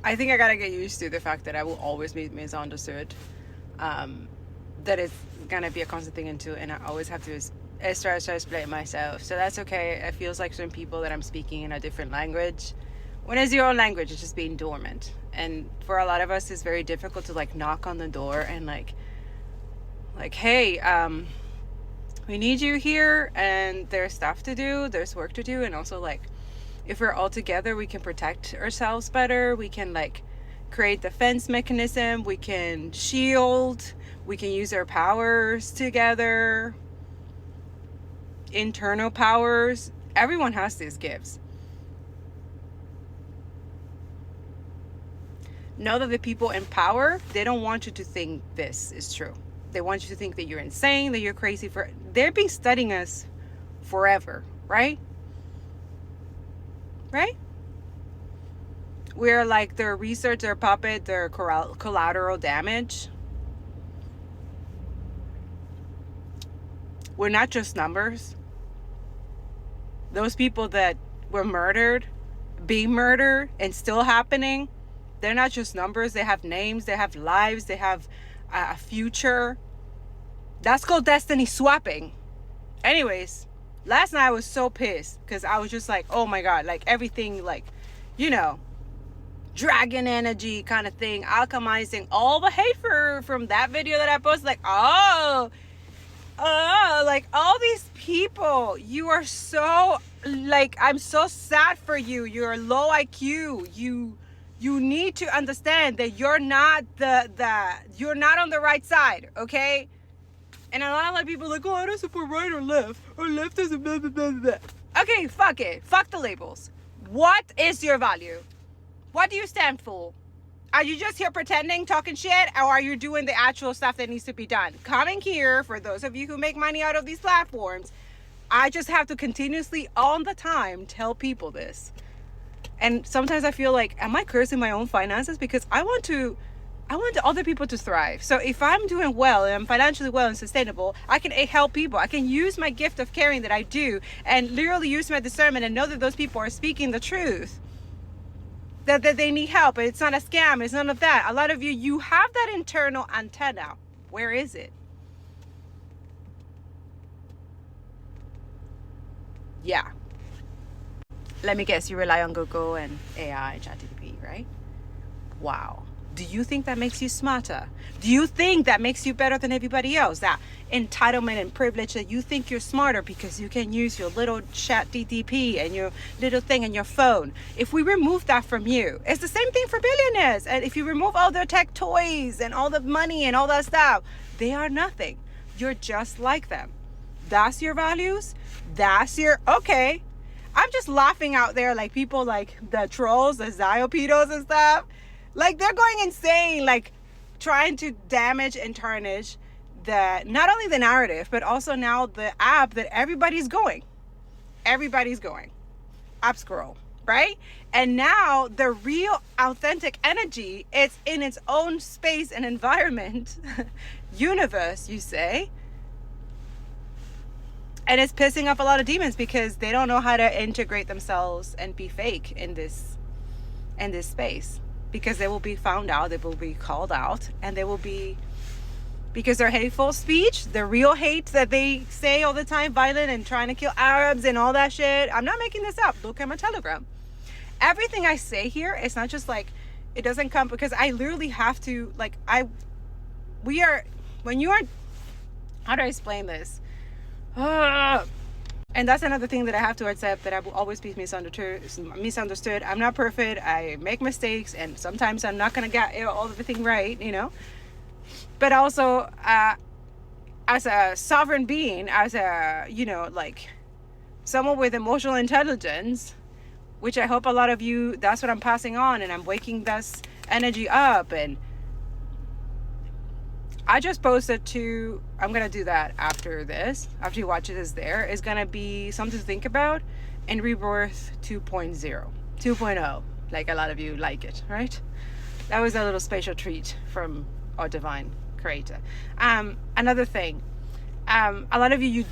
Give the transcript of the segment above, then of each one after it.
I think I gotta get used to the fact that I will always be misunderstood. That is gonna be a constant thing into, and I always have to try to explain myself. So that's okay. It feels like certain people that I'm speaking in a different language. When it's your own language, it's just being dormant. And for a lot of us, it's very difficult to like knock on the door and like, hey, we need you here, and there's stuff to do, there's work to do, and also like, if we're all together, we can protect ourselves better. We can like create defense mechanism. We can shield. We can use our powers together. Internal powers. Everyone has these gifts. Know that the people in power, they don't want you to think this is true. They want you to think that you're insane, that you're crazy. They've been studying us forever, right? Right? We're like their research, their puppet, their collateral damage. We're not just numbers. Those people that were murdered, being murdered, and still happening, they're not just numbers. They have names, they have lives, they have a future. That's called destiny swapping. Anyways, last night I was so pissed because I was just like, oh my God, like everything, like, you know, dragon energy kind of thing, alchemizing all the hate from that video that I posted. Like, like all these people, you are so, like, I'm so sad for you. You're low IQ. You need to understand that you're not you're not on the right side, okay? And a lot of people are like, oh, I don't support right or left doesn't blah, blah, blah, blah. Okay, fuck it. Fuck the labels. What is your value? What do you stand for? Are you just here pretending, talking shit, or are you doing the actual stuff that needs to be done? Coming here, for those of you who make money out of these platforms, I just have to continuously, all the time, tell people this. And sometimes I feel like, am I cursing my own finances? Because I want other people to thrive. So if I'm doing well and I'm financially well and sustainable, I can help people. I can use my gift of caring that I do and literally use my discernment and know that those people are speaking the truth. That they need help. It's not a scam. It's none of that. A lot of you have that internal antenna. Where is it? Yeah. Let me guess, you rely on Google and AI, ChatGPT, right? Wow. Do you think that makes you smarter? Do you think that makes you better than everybody else? That entitlement and privilege that you think you're smarter because you can use your little chat DTP and your little thing on your phone. If we remove that from you, it's the same thing for billionaires. And if you remove all their tech toys and all the money and all that stuff, they are nothing. You're just like them. That's your values. That's your, okay. I'm just laughing out there, like people like the trolls, the 𝂀𝆃pedos and stuff. Like they're going insane, like trying to damage and tarnish not only the narrative, but also now the app that everybody's going. Everybody's going. App scroll, right? And now the real authentic energy, it's in its own space and environment, universe, you say. And it's pissing off a lot of demons because they don't know how to integrate themselves and be fake in this space. Because they will be found out, they will be called out, and they will be, because their hateful speech, the real hate that they say all the time, violent and trying to kill Arabs and all that shit. I'm not making this up. Look at my Telegram. Everything I say here, it's not just like, it doesn't come, because I literally have to, like, when you are, how do I explain this? And that's another thing that I have to accept, that I will always be misunderstood. I'm not perfect. I make mistakes, and sometimes I'm not going to get all of everything right, you know. But also, as a sovereign being, as a, you know, like someone with emotional intelligence, which I hope a lot of you, that's what I'm passing on, and I'm waking this energy up. And I just posted I'm going to do that after this. After you watch it, is there. It's going to be something to think about in Rebirth 2.0, like a lot of you like it, right? That was a little special treat from our divine creator. Another thing, a lot of you,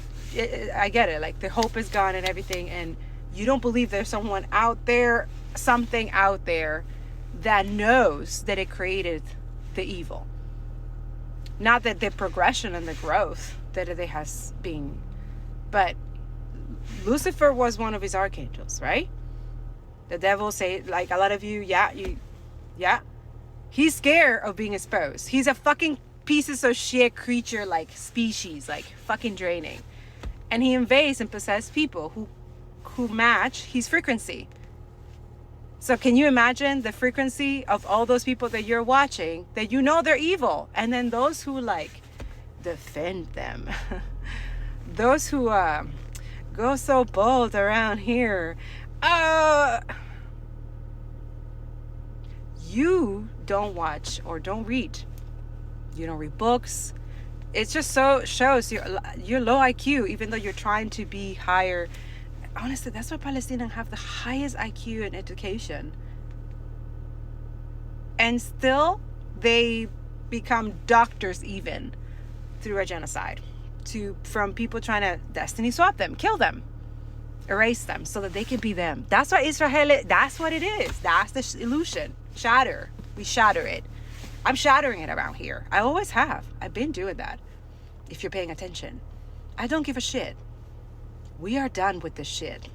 I get it, like the hope is gone and everything, and you don't believe there's someone out there, something out there that knows that it created the evil. Not that the progression and the growth that it has been, but Lucifer was one of his archangels, right? The devil say, like a lot of you, yeah. He's scared of being exposed. He's a fucking pieces of shit creature, like species, like fucking draining. And he invades and possesses people who match his frequency. So can you imagine the frequency of all those people that you're watching, that you know they're evil, and then those who like defend them, those who go so bold around here. You don't watch or don't read. You don't read books. It just so shows you're low IQ, even though you're trying to be higher. Honestly, that's why Palestinians have the highest IQ in education. And still, they become doctors even through a genocide. From people trying to destiny swap them, kill them, erase them so that they can be them. That's what Israel, that's what it is. That's the illusion. Shatter. We shatter it. I'm shattering it around here. I always have. I've been doing that. If you're paying attention. I don't give a shit. We are done with this shit.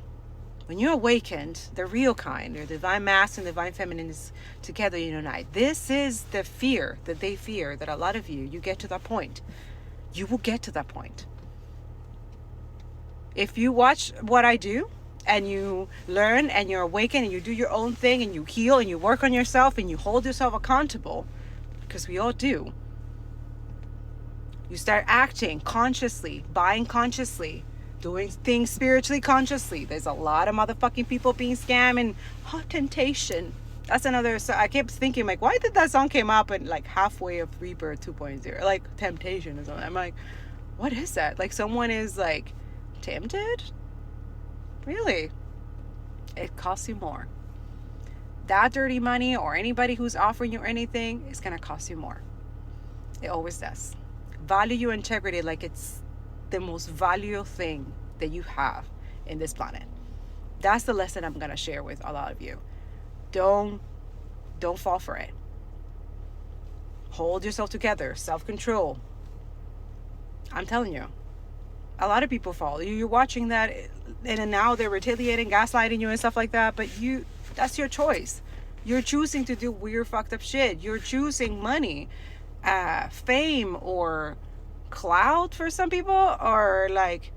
When you're awakened, the real kind, your divine masculine and divine feminine is together unite. This is the fear that they fear, that a lot of you get to that point. You will get to that point. If you watch what I do, and you learn and you're awakened and you do your own thing and you heal and you work on yourself and you hold yourself accountable, because we all do. You start acting consciously, buying consciously, doing things spiritually consciously. There's a lot of motherfucking people being scammed and temptation. That's another, so I kept thinking like, why did that song came up and like halfway of Rebirth 2.0, like temptation or something. I'm like, what is that? Like someone is like tempted? Really? It costs you more. That dirty money or anybody who's offering you anything is going to cost you more. It always does. Value your integrity like it's the most valuable thing that you have in this planet. That's the lesson I'm going to share with a lot of you. Don't fall for it. Hold yourself together. Self-control. I'm telling you. A lot of people fall. You're watching that and now they're retaliating, gaslighting you and stuff like that, but that's your choice. You're choosing to do weird fucked up shit. You're choosing money, fame, or clout for some people, or like,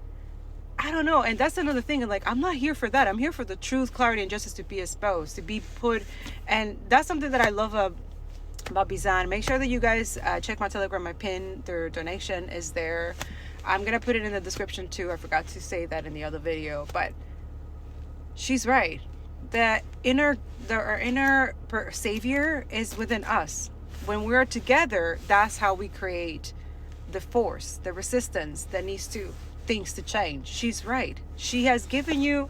I don't know. And that's another thing. Like, I'm not here for that. I'm here for the truth, clarity, and justice to be exposed, to be put. And that's something that I love about Bizan. Make sure that you guys check my Telegram. My pin, their donation is there. I'm going to put it in the description too. I forgot to say that in the other video, but she's right. Our inner savior is within us. When we're together, that's how we create the force, the resistance that needs things to change. She's right. She has given you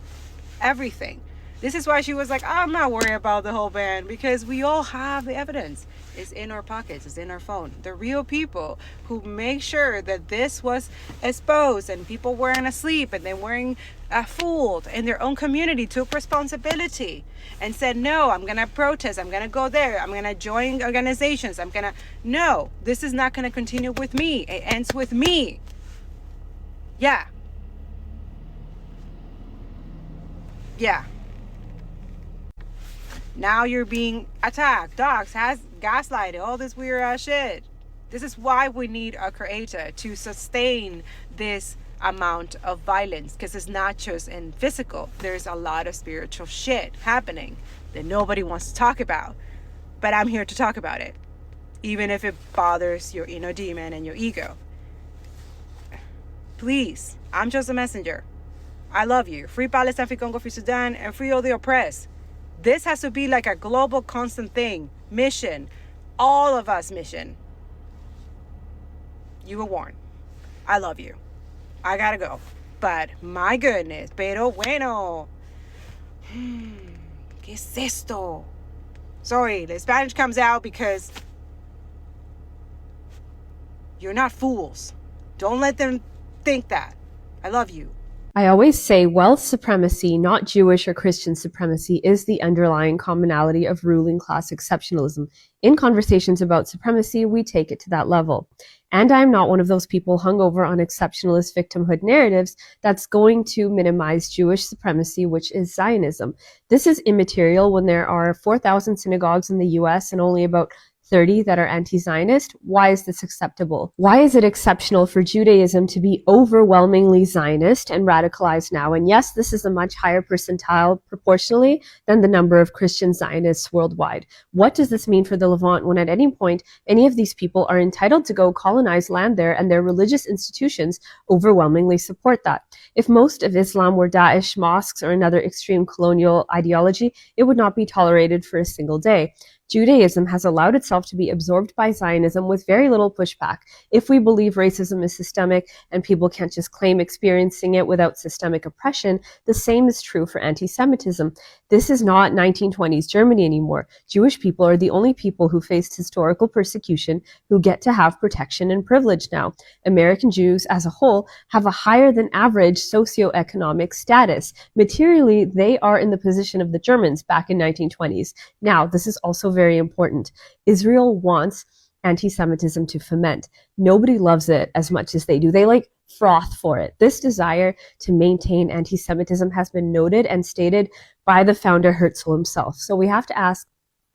everything. This is why she was like, I'm not worried about the whole ban, because we all have the evidence. It's in our pockets. It's in our phone. The real people who make sure that this was exposed and people weren't asleep and they weren't fooled in their own community took responsibility and said, no, I'm going to protest. I'm going to go there. I'm going to join organizations. No, this is not going to continue with me. It ends with me. Yeah. Now you're being attacked. Dogs has gaslighted. All this weird shit. This is why we need a creator to sustain this amount of violence, because it's not just in physical. There's a lot of spiritual shit happening that nobody wants to talk about. But I'm here to talk about it, even if it bothers your inner demon and your ego. Please, I'm just a messenger. I love you. Free Palestine, free Congo, free Sudan, and free all the oppressed. This has to be like a global constant thing. Mission. All of us mission. You were warned. I love you. I gotta go. But my goodness. Pero bueno. ¿Qué es esto? Sorry, the Spanish comes out because you're not fools. Don't let them think that. I love you. I always say wealth supremacy, not Jewish or Christian supremacy, is the underlying commonality of ruling class exceptionalism. In conversations about supremacy, we take it to that level. And I'm not one of those people hung over on exceptionalist victimhood narratives that's going to minimize Jewish supremacy, which is Zionism. This is immaterial when there are 4,000 synagogues in the US and only about 30 that are anti-Zionist. Why is this acceptable? Why is it exceptional for Judaism to be overwhelmingly Zionist and radicalized now? And yes, this is a much higher percentile proportionally than the number of Christian Zionists worldwide. What does this mean for the Levant when at any point any of these people are entitled to go colonize land there and their religious institutions overwhelmingly support that? If most of Islam were Daesh mosques or another extreme colonial ideology, it would not be tolerated for a single day. Judaism has allowed itself to be absorbed by Zionism with very little pushback. If we believe racism is systemic and people can't just claim experiencing it without systemic oppression, the same is true for anti-Semitism. This is not 1920s Germany anymore. Jewish people are the only people who faced historical persecution who get to have protection and privilege now. American Jews as a whole have a higher than average socioeconomic status. Materially, they are in the position of the Germans back in 1920s. Now, this is also very important. Israel wants anti-Semitism to foment. Nobody loves it as much as they do. They like froth for it. This desire to maintain anti-Semitism has been noted and stated by the founder Herzl himself. So we have to ask,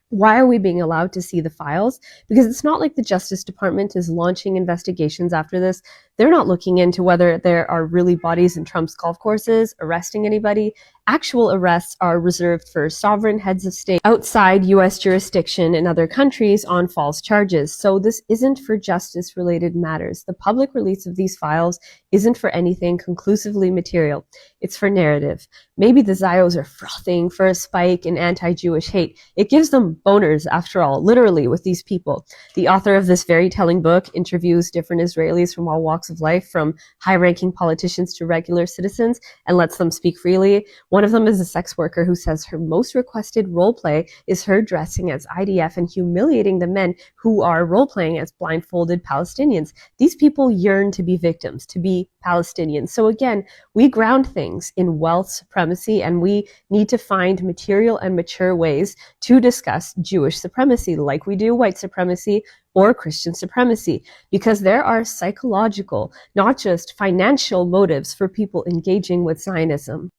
why are we being allowed to see the files? Because it's not like the Justice Department is launching investigations after this. They're not looking into whether there are really bodies in Trump's golf courses, arresting anybody. Actual arrests are reserved for sovereign heads of state outside US jurisdiction in other countries on false charges. So this isn't for justice-related matters. The public release of these files isn't for anything conclusively material. It's for narrative. Maybe the Zios are frothing for a spike in anti-Jewish hate. It gives them boners, after all, literally, with these people. The author of this very telling book interviews different Israelis from all walks of life, from high-ranking politicians to regular citizens, and lets them speak freely. One of them is a sex worker who says her most requested role play is her dressing as IDF and humiliating the men who are role-playing as blindfolded Palestinians. These people yearn to be victims, to be Palestinians. So again, we ground things in wealth supremacy, and we need to find material and mature ways to discuss Jewish supremacy like we do white supremacy or Christian supremacy, because there are psychological, not just financial motives for people engaging with Zionism.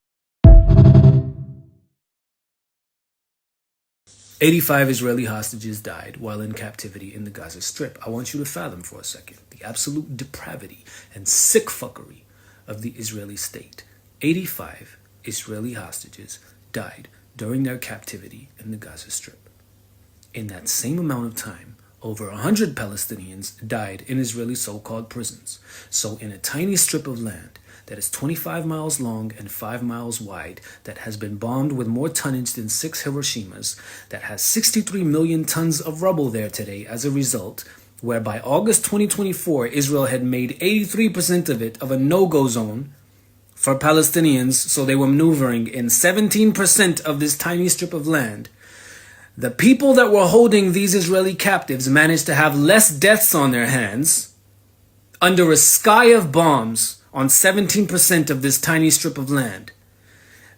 85 Israeli hostages died while in captivity in the Gaza Strip. I want you to fathom for a second the absolute depravity and sick fuckery of the Israeli state. 85 Israeli hostages died during their captivity in the Gaza Strip. In that same amount of time, over 100 Palestinians died in Israeli so-called prisons. So in a tiny strip of land that is 25 miles long and 5 miles wide, that has been bombed with more tonnage than 6 Hiroshimas, that has 63 million tons of rubble there today as a result, where by August 2024, Israel had made 83% of it of a no-go zone for Palestinians, so they were maneuvering in 17% of this tiny strip of land. The people that were holding these Israeli captives managed to have less deaths on their hands under a sky of bombs on 17% of this tiny strip of land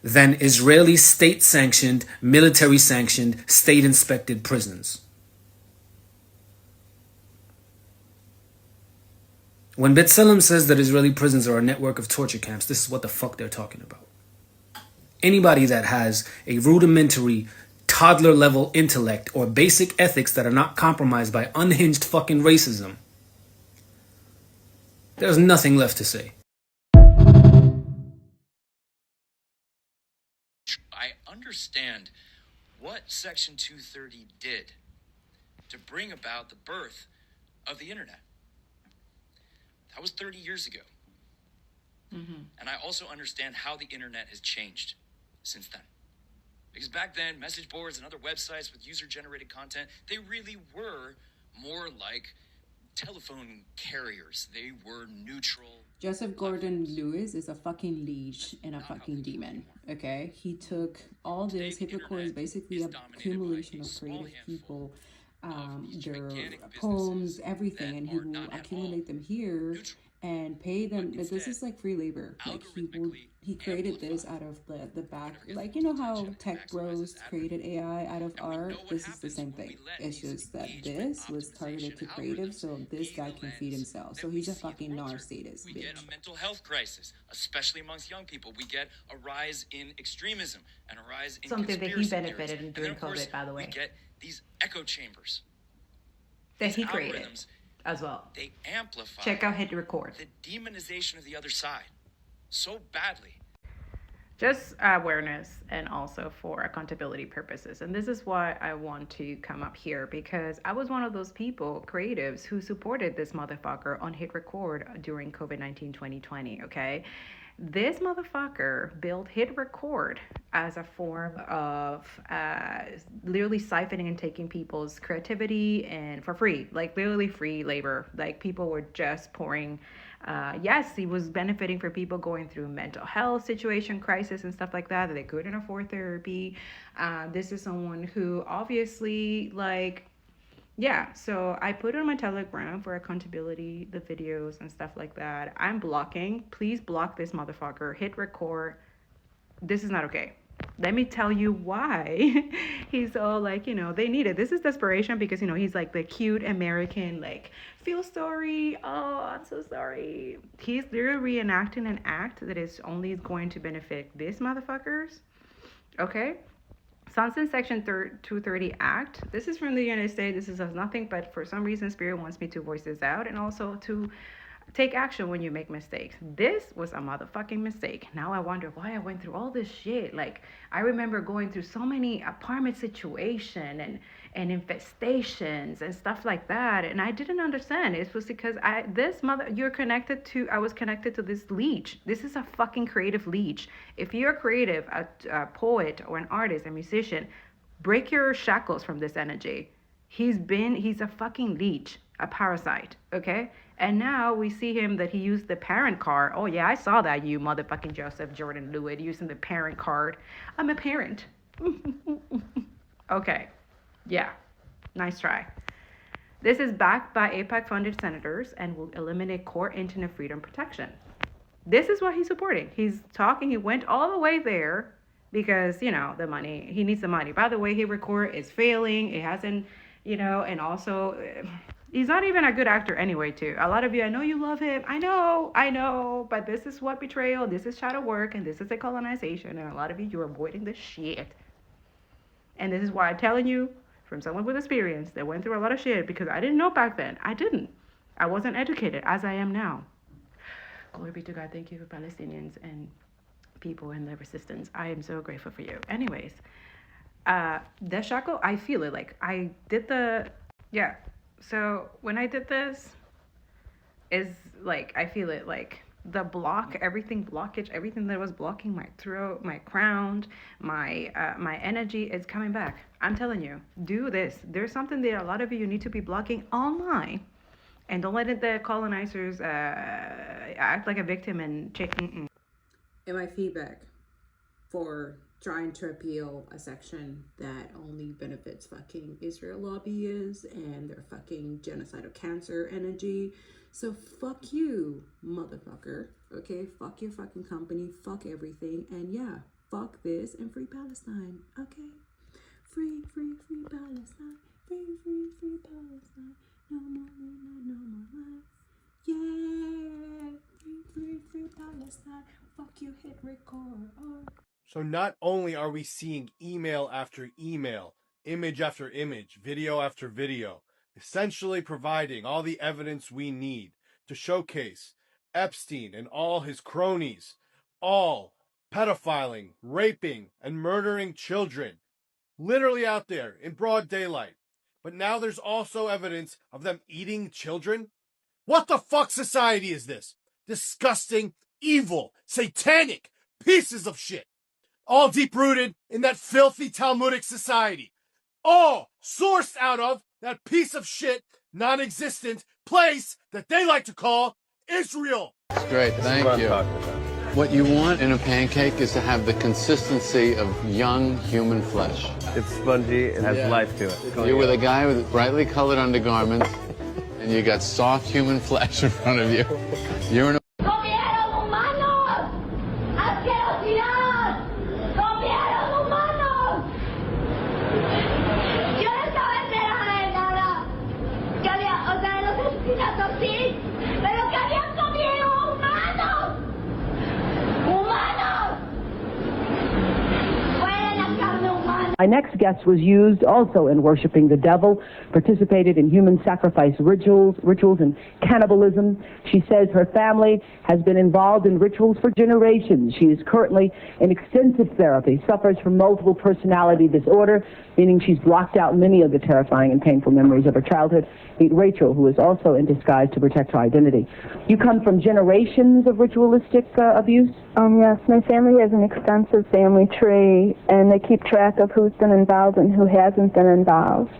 than Israeli state-sanctioned, military-sanctioned, state-inspected prisons. When B'Tselem says that Israeli prisons are a network of torture camps, this is what the fuck they're talking about. Anybody that has a rudimentary toddler-level intellect or basic ethics that are not compromised by unhinged fucking racism, there's nothing left to say. I understand what Section 230 did to bring about the birth of the internet. That was 30 years ago. And I also understand how the internet has changed since then. Because back then, message boards and other websites with user-generated content, they really were more like telephone carriers. They were neutral. Joseph Gordon-Lewis is a fucking leech and a fucking demon, okay? He took all this, HypnoCore is basically an accumulation of creative people, their poems, everything, and he will accumulate them here and pay them. This is like free labor. Like he created this out of the back, like you know how tech bros created AI out of art. This is the same thing. It's just that this was targeted to creative, so this guy can feed himself. So he's a fucking narcissist. We get a mental health crisis, especially amongst young people. We get a rise in extremism and a rise in something that he benefited in during COVID, by the way. We get these echo chambers that he created as well. They amplify. Check out Hit Record. The demonization of the other side so badly. Just awareness and also for accountability purposes. And this is why I want to come up here, because I was one of those people, creatives, who supported this motherfucker on Hit Record during COVID-19 2020, okay? This motherfucker built Hit Record as a form of literally siphoning and taking people's creativity and for free, like literally free labor. Like people were just pouring. Yes, he was benefiting for people going through mental health situation, crisis and stuff like that they couldn't afford therapy. This is someone who obviously yeah, so I put it on my Telegram for accountability, the videos and stuff like that. I'm blocking. Please block this motherfucker. Hit record. This is not okay. Let me tell you why. He's all like, you know, they need it. This is desperation because, you know, he's like the cute American, like, feel sorry. Oh, I'm so sorry. He's literally reenacting an act that is only going to benefit these motherfuckers. Okay? Sunset Section 230 Act. This is from the United States. This is nothing, but for some reason, Spirit wants me to voice this out and also to take action when you make mistakes. This was a motherfucking mistake. Now I wonder why I went through all this shit. Like, I remember going through so many apartment situation and infestations and stuff like that, and I didn't understand. It was because I was connected to this leech. This is a fucking creative leech. If you're creative, a poet or an artist, a musician, break your shackles from this energy. He's a fucking leech, a parasite, okay? And now we see him that he used the parent card. Oh yeah, I saw that, you motherfucking Joseph Jordan-Lewitt using the parent card. I'm a parent. Okay. Yeah, nice try. This is backed by AIPAC-funded senators and will eliminate core internet freedom protection. This is what he's supporting. He's talking, he went all the way there because, you know, the money, he needs the money. By the way, Hit Record is failing. It hasn't, you know, and also, he's not even a good actor anyway, too. A lot of you, I know you love him. I know, but this is what betrayal, this is shadow work, and this is a colonization, and a lot of you're avoiding this shit. And this is why I'm telling you, from someone with experience that went through a lot of shit, because I didn't know back then. I wasn't educated as I am now. Glory be to God. Thank you, Palestinians and people in the resistance. I am so grateful for you. Anyways, the shackle, I feel it. Like, I did yeah. So when I did this, is like, I feel it, like, the blockage, everything that was blocking my throat, my crown, my energy is coming back. I'm telling you, do this. There's something that a lot of you need to be blocking online, and don't let the colonizers act like a victim and check. And my feedback for trying to appeal a section that only benefits fucking Israel lobbyists and their fucking genocidal cancer energy. So fuck you, motherfucker. Okay, fuck your fucking company, fuck everything, and yeah, fuck this and free Palestine. Okay, free Palestine, free Palestine. No more land, no more life. Yeah, free Palestine. Fuck you, Hit Record. So not only are we seeing email after email, image after image, video after video, essentially providing all the evidence we need to showcase Epstein and all his cronies, all pedophiling, raping, and murdering children, literally out there in broad daylight. But now there's also evidence of them eating children? What the fuck society is this? Disgusting, evil, satanic pieces of shit. All deep-rooted in that filthy Talmudic society. All sourced out of that piece of shit, non-existent place that they like to call Israel. That's great, thank you. What you want in a pancake is to have the consistency of young human flesh. It's spongy, it has life to it. You're with a guy with brightly colored undergarments and you got soft human flesh in front of you. You're an ¡Comieron humanos! ¡Asquerosidad! ¡Comieron humanos! Yo no estaba enterada de nada. Que había, o sea, de los asesinatos sí, pero que habían comido humanos. ¡Humanos! ¡Fuera la carne humana! My next guest was used also in worshiping the devil, participated in human sacrifice rituals and cannibalism. She says her family has been involved in rituals for generations. She is currently in extensive therapy, suffers from multiple personality disorder, meaning she's blocked out many of the terrifying and painful memories of her childhood. Meet Rachel, who is also in disguise to protect her identity. You come from generations of ritualistic abuse? Yes, my family has an extensive family tree, and they keep track of who's been involved and who hasn't been involved.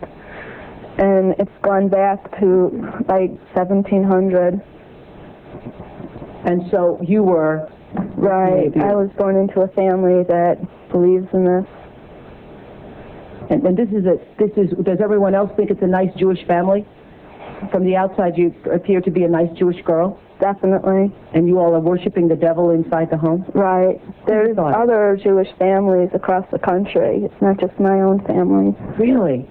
And it's gone back to like 1700. And so you were... Right, I was born into a family that believes in this. And does everyone else think it's a nice Jewish family? From the outside, you appear to be a nice Jewish girl. Definitely. And you all are worshiping the devil inside the home? Right. There's other Jewish families across the country. It's not just my own family. Really?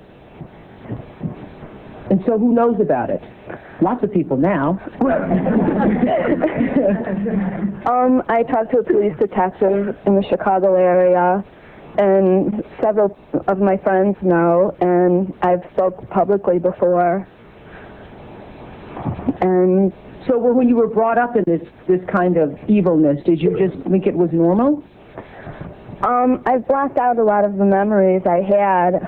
And so who knows about it? Lots of people now. I talked to a police detective in the Chicago area, and several of my friends know, and I've spoke publicly before. And so when you were brought up in this kind of evilness, did you just think it was normal? I've blocked out a lot of the memories I had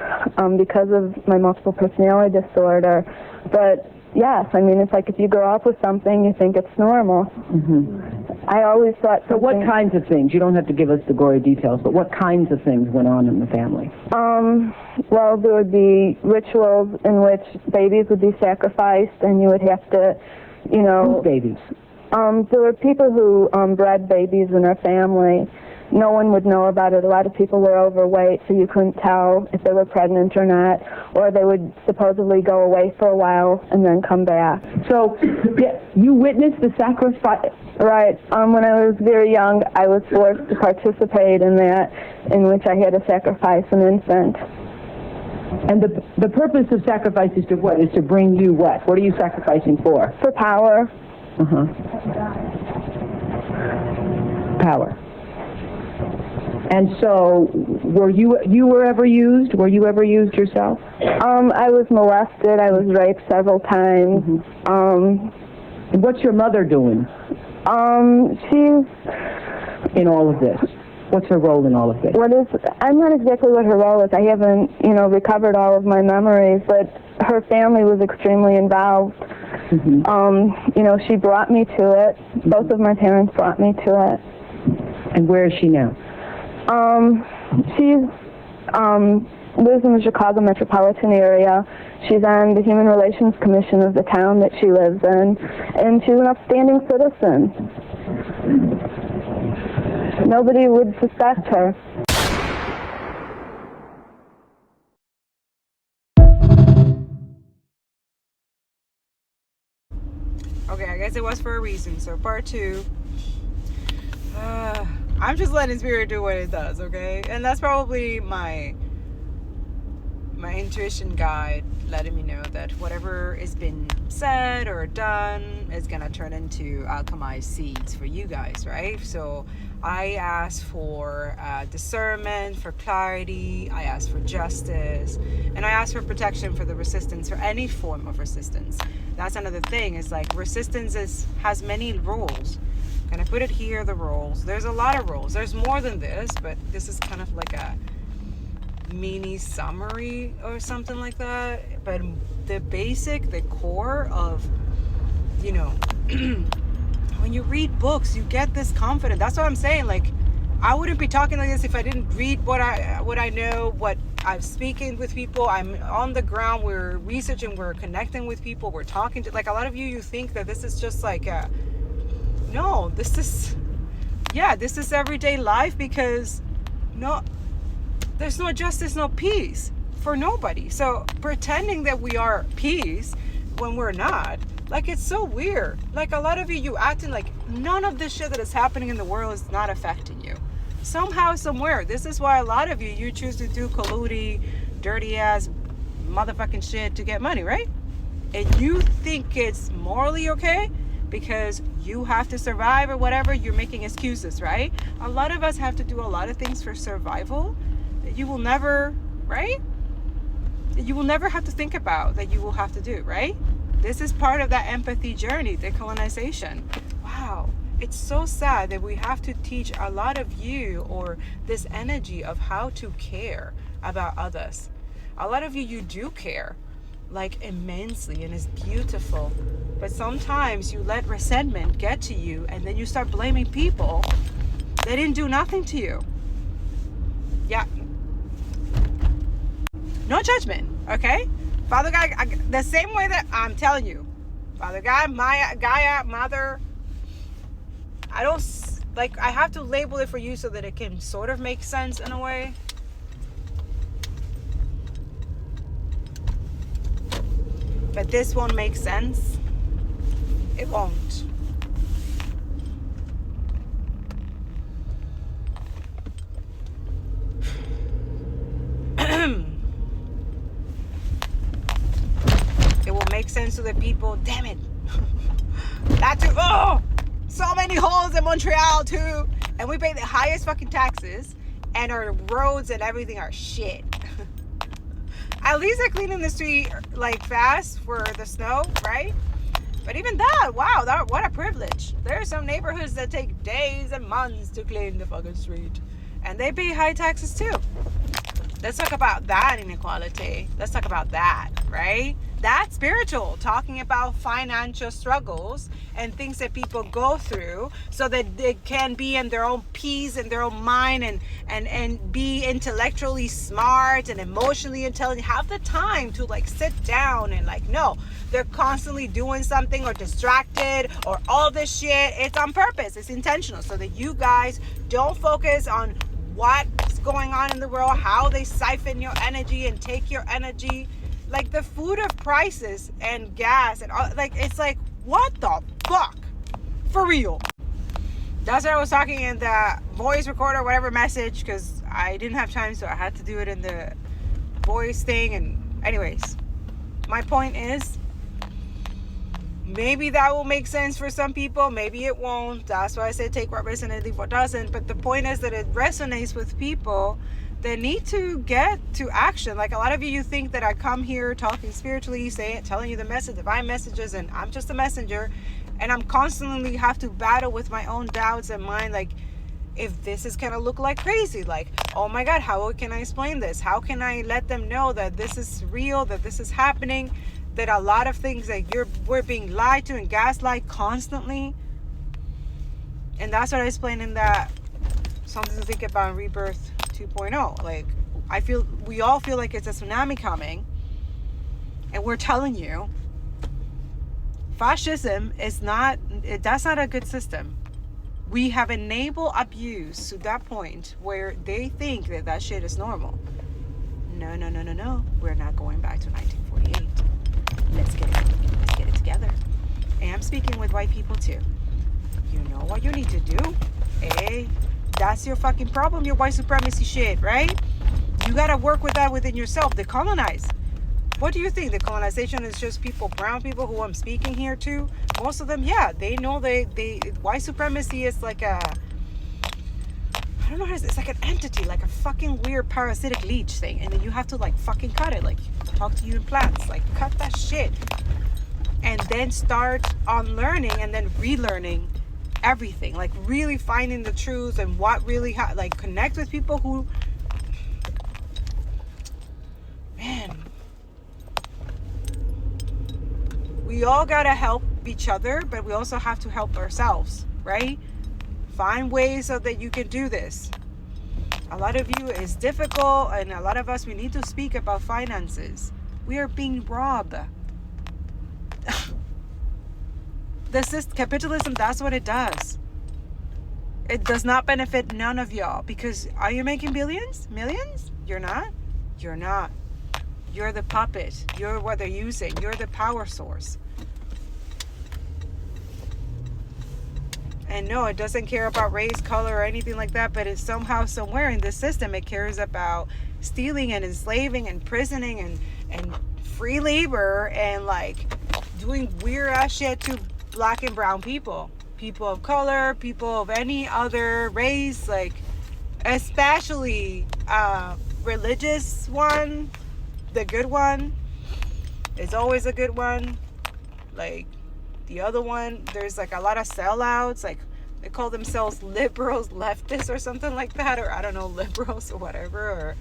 because of my multiple personality disorder. But yes, I mean, it's like if you grow up with something, you think it's normal. Mm-hmm. I always thought. So what kinds of things? You don't have to give us the gory details, but what kinds of things went on in the family? Well, there would be rituals in which babies would be sacrificed, and you would have to, you know... Whose babies? There were people who bred babies in our family. No one would know about it. A lot of people were overweight, so you couldn't tell if they were pregnant or not, or they would supposedly go away for a while and then come back. So you witnessed the sacrifice? Right. When I was very young, I was forced to participate in that, in which I had to sacrifice an infant. And the purpose of sacrifice is to what? Is to bring you what? What are you sacrificing for? For power. Uh-huh. Power. And so, were you ever used? Were you ever used yourself? I was molested. I was raped several times. Mm-hmm. And what's your mother doing? She's in all of this. What's her role in all of this? I'm not exactly what her role is. I haven't, recovered all of my memories, but her family was extremely involved. Mm-hmm. She brought me to it. Both of my parents brought me to it. And where is she now? She lives in the Chicago metropolitan area. She's on the Human Relations Commission of the town that she lives in, and she's an upstanding citizen. Nobody would suspect her. Okay, I guess it was for a reason. So part 2. I'm just letting spirit do what it does, okay? And that's probably my intuition guide letting me know that whatever has been said or done is gonna turn into alchemized seeds for you guys, right? So I asked for discernment, for clarity, I asked for justice, and I asked for protection for the resistance, for any form of resistance. That's another thing, is like resistance has many roles. And I put it here, the roles. There's a lot of roles. There's more than this, but this is kind of like a mini summary or something like that. But the core of, when you read books, you get this confidence. That's what I'm saying. Like, I wouldn't be talking like this if I didn't read what I know, what I'm speaking with people. I'm on the ground. We're researching. We're connecting with people. We're talking to, like, a lot of you think that this is just like no, this is everyday life, because there's no justice, no peace for nobody. So pretending that we are peace when we're not. Like, it's so weird. Like, a lot of you acting like none of this shit that is happening in the world is not affecting you. Somehow, somewhere. This is why a lot of you choose to do colluding, dirty ass motherfucking shit to get money, right? And you think it's morally okay because you have to survive or whatever. You're making excuses, right? A lot of us have to do a lot of things for survival that you will never, right? That you will never have to think about that you will have to do, right? This is part of that empathy journey, decolonization. Wow. It's so sad that we have to teach a lot of you, or this energy of how to care about others. A lot of you do care, like immensely, and it's beautiful. But sometimes you let resentment get to you, and then you start blaming people that didn't do nothing to you. Yeah. No judgment, okay? Father God, the same way that I'm telling you, Father God, Maya, Gaia, Mother, I don't, like, I have to label it for you so that it can sort of make sense in a way. But this won't make sense. It won't. It will make sense to the people. Damn it. That too. Oh, so many holes in Montreal too. And we pay the highest fucking taxes. And our roads and everything are shit. At least they're cleaning the street like fast for the snow, right? But even that, wow, what a privilege. There are some neighborhoods that take days and months to clean the fucking street. And they pay high taxes too. Let's talk about that inequality. Let's talk about that, right? That's spiritual, talking about financial struggles and things that people go through so that they can be in their own peace and their own mind and be intellectually smart and emotionally intelligent, have the time to like sit down and like, no, they're constantly doing something or distracted or all this shit. It's on purpose. It's intentional so that you guys don't focus on what's going on in the world, how they siphon your energy and take your energy. Like the food of prices and gas and all, like, it's like, what the fuck? For real. That's what I was talking in the voice recorder, whatever message, because I didn't have time, so I had to do it in the voice thing. And anyways, my point is, maybe that will make sense for some people, maybe it won't. That's why I said take what resonates and leave what doesn't. But the point is that it resonates with people that need to get to action. Like a lot of you think that I come here talking spiritually, telling you the message, divine messages, and I'm just a messenger, and I'm constantly have to battle with my own doubts and mind, like, if this is gonna look like crazy, like, oh my God, how can I explain this? How can I let them know that this is real, that this is happening, that a lot of things that we're being lied to and gaslight constantly? And that's what I explained in that Something to Think About in Rebirth 2.0. Like, we all feel like it's a tsunami coming, and we're telling you fascism is that's not a good system. We have enabled abuse to that point where they think that shit is normal. No, we're not going back to 1948. Let's get it together. And I'm speaking with white people too. You know what you need to do? Hey, that's your fucking problem, your white supremacy shit, right? You gotta work with that within yourself. Decolonize. What do you think? The colonization is just brown people who I'm speaking here to? Most of them, yeah, they know white supremacy is like I don't know how it's like an entity, like a fucking weird parasitic leech thing. And then you have to like fucking cut it, like talk to you in plants, like cut that shit. And then start unlearning and then relearning everything, like really finding the truth and what really like connect with people who, man, we all gotta help each other, but we also have to help ourselves, right? Find ways so that you can do this. A lot of you is difficult, and a lot of us, we need to speak about finances. We are being robbed. Capitalism, that's what it does. It does not benefit none of y'all, because are you making billions? Millions? You're not. You're the puppet. You're what they're using. You're the power source. And no, it doesn't care about race, color, or anything like that, but it's somehow, somewhere in the system, it cares about stealing and enslaving and imprisoning and free labor and like doing weird ass shit to black and brown people. People of color, people of any other race, like especially religious one, the good one is always a good one. Like the other one, there's like a lot of sellouts, like they call themselves liberals, leftists or something like that, or I don't know, liberals or whatever, or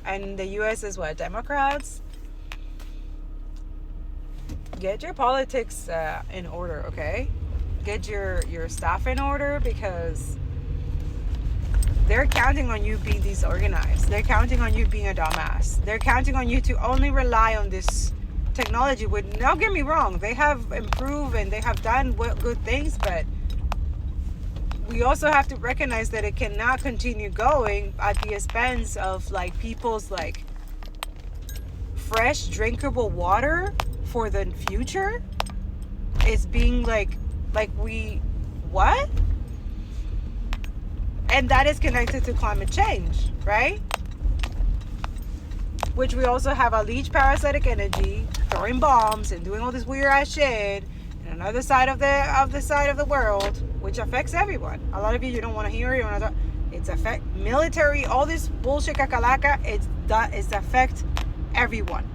and the US is what, Democrats? Get your politics in order, okay? Get your stuff in order, because they're counting on you being disorganized. They're counting on you being a dumbass. They're counting on you to only rely on this technology. Would, don't get me wrong, they have improved and they have done good things, but we also have to recognize that it cannot continue going at the expense of like people's like fresh drinkable water for the future. It's being like we what? And that is connected to climate change, right? Which we also have a leech parasitic energy, throwing bombs and doing all this weird ass shit in another side of the world, which affects everyone. A lot of you don't want to hear it. It's affect military, all this bullshit kakalaka. It's affect everyone,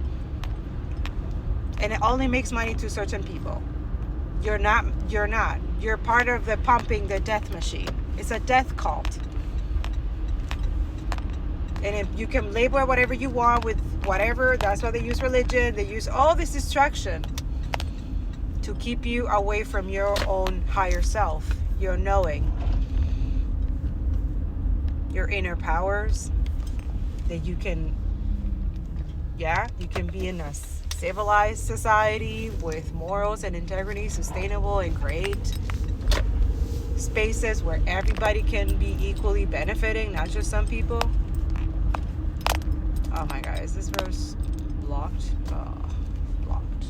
and it only makes money to certain people. You're not. You're part of the pumping the death machine. It's a death cult. And if you can label it whatever you want with whatever, that's why they use religion. They use all this distraction to keep you away from your own higher self, your knowing, your inner powers, that you can be in a civilized society with morals and integrity, sustainable and great spaces where everybody can be equally benefiting, not just some people. Oh my God, is this verse blocked? Blocked.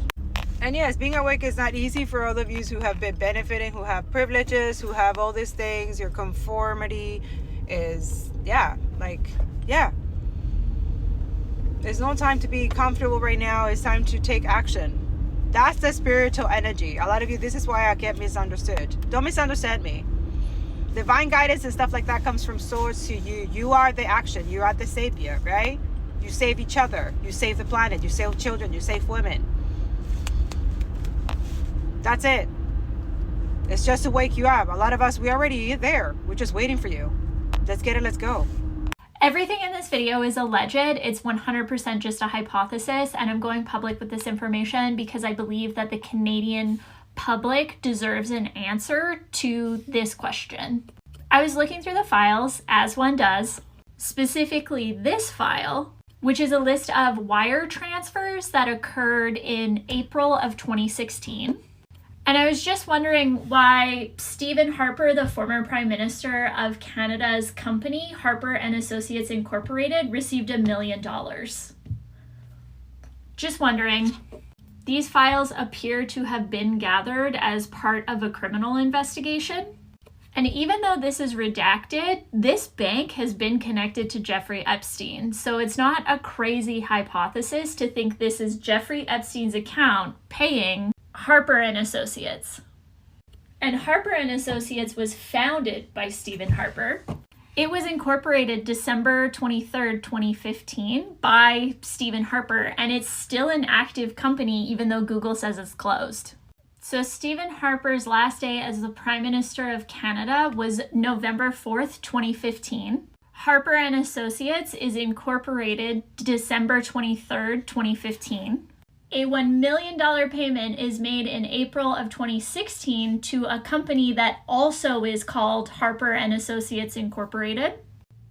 And yes, being awake is not easy for all of you who have been benefiting, who have privileges, who have all these things. Your conformity is, there's no time to be comfortable right now. It's time to take action. That's the spiritual energy. A lot of you, this is why I get misunderstood. Don't misunderstand me. Divine guidance and stuff like that comes from source to you. You are the action. You are the savior, right? You save each other. You save the planet. You save children. You save women. That's it. It's just to wake you up. A lot of us, we already there. We're just waiting for you. Let's get it. Let's go. Everything in this video is alleged. It's 100% just a hypothesis, and I'm going public with this information because I believe that the Canadian public deserves an answer to this question. I was looking through the files, as one does, specifically this file, which is a list of wire transfers that occurred in April of 2016. And I was just wondering why Stephen Harper, the former Prime Minister of Canada's company, Harper and Associates Incorporated, received $1 million. Just wondering. These files appear to have been gathered as part of a criminal investigation. And even though this is redacted, this bank has been connected to Jeffrey Epstein. So it's not a crazy hypothesis to think this is Jeffrey Epstein's account paying Harper and Associates. And Harper and Associates was founded by Stephen Harper. It was incorporated December 23rd, 2015 by Stephen Harper, and it's still an active company even though Google says it's closed. So Stephen Harper's last day as the Prime Minister of Canada was November 4th, 2015. Harper and Associates is incorporated December 23rd, 2015. A $1 million payment is made in April of 2016 to a company that also is called Harper and Associates Incorporated.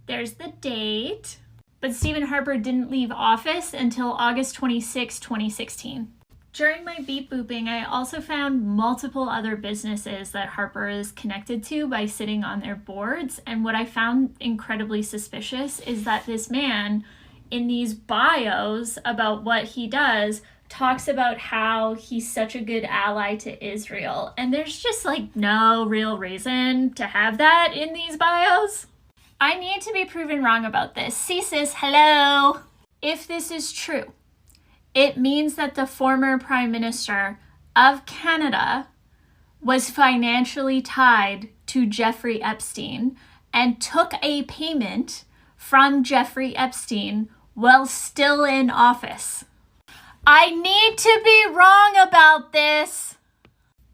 There's the date. But Stephen Harper didn't leave office until August 26, 2016. During my beep booping, I also found multiple other businesses that Harper is connected to by sitting on their boards. And what I found incredibly suspicious is that this man, in these bios about what he does, talks about how he's such a good ally to Israel. And there's just like no real reason to have that in these bios. I need to be proven wrong about this. CSIS, hello! If this is true, it means that the former Prime Minister of Canada was financially tied to Jeffrey Epstein and took a payment from Jeffrey Epstein while still in office. I need to be wrong about this.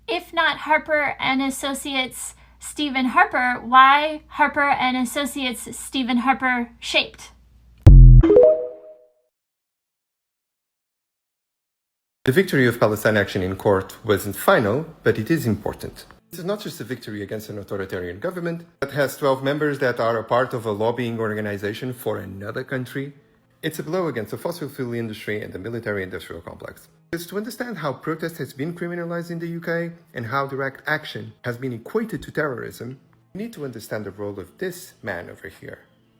If not Harper and Associates Stephen Harper, why Harper and Associates Stephen Harper shaped? The victory of Palestine Action in court wasn't final, but it is important. This is not just a victory against an authoritarian government that has 12 members that are a part of a lobbying organization for another country. It's a blow against the fossil fuel industry and the military-industrial complex. Because to understand how protest has been criminalized in the UK and how direct action has been equated to terrorism, you need to understand the role of this man over here,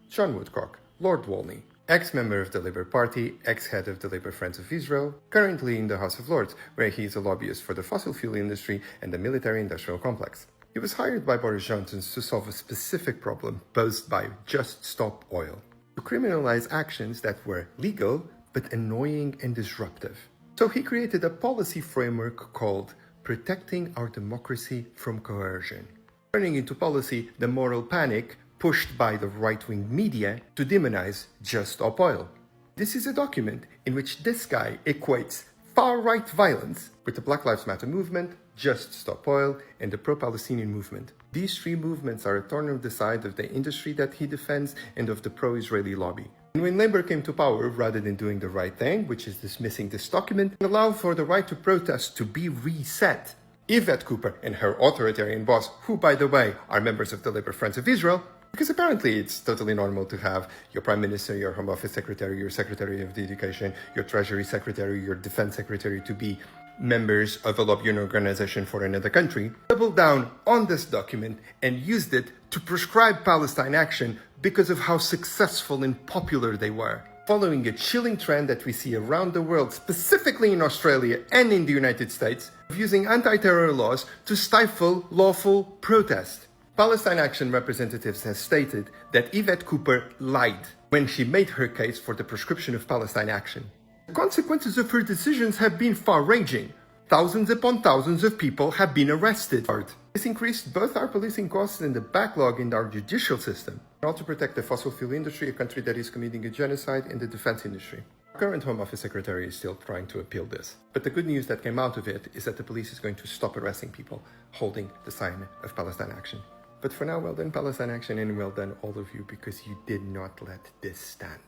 John Woodcock, Lord Wolney, ex-member of the Labour Party, ex-head of the Labour Friends of Israel, currently in the House of Lords, where he is a lobbyist for the fossil fuel industry and the military-industrial complex. He was hired by Boris Johnson to solve a specific problem posed by Just Stop Oil, to criminalize actions that were legal but annoying and disruptive. So he created a policy framework called Protecting Our Democracy from Coercion, turning into policy the moral panic pushed by the right-wing media to demonize Just Stop Oil. This is a document in which this guy equates far-right violence with the Black Lives Matter movement, Just Stop Oil, and the pro-Palestinian movement. These three movements are a thorn on the side of the industry that he defends and of the pro-Israeli lobby. And when Labour came to power, rather than doing the right thing, which is dismissing this document, and allow for the right to protest to be reset, Yvette Cooper and her authoritarian boss, who by the way are members of the Labour Friends of Israel, because apparently it's totally normal to have your Prime Minister, your Home Office Secretary, your Secretary of Education, your Treasury Secretary, your Defense Secretary to be members of a lobbying organization for another country, doubled down on this document and used it to prescribe Palestine action because of how successful and popular they were, following a chilling trend that we see around the world, specifically in Australia and in the United States, of using anti-terror laws to stifle lawful protest. Palestine Action representatives have stated that Yvette Cooper lied when she made her case for the prescription of Palestine Action. The consequences of her decisions have been far-ranging. Thousands upon thousands of people have been arrested. This increased both our policing costs and the backlog in our judicial system, and all to protect the fossil fuel industry, a country that is committing a genocide, in the defense industry. Our current Home Office Secretary is still trying to appeal this. But the good news that came out of it is that the police is going to stop arresting people holding the sign of Palestine Action. But for now, well done Palestine Action, and well done all of you, because you did not let this stand.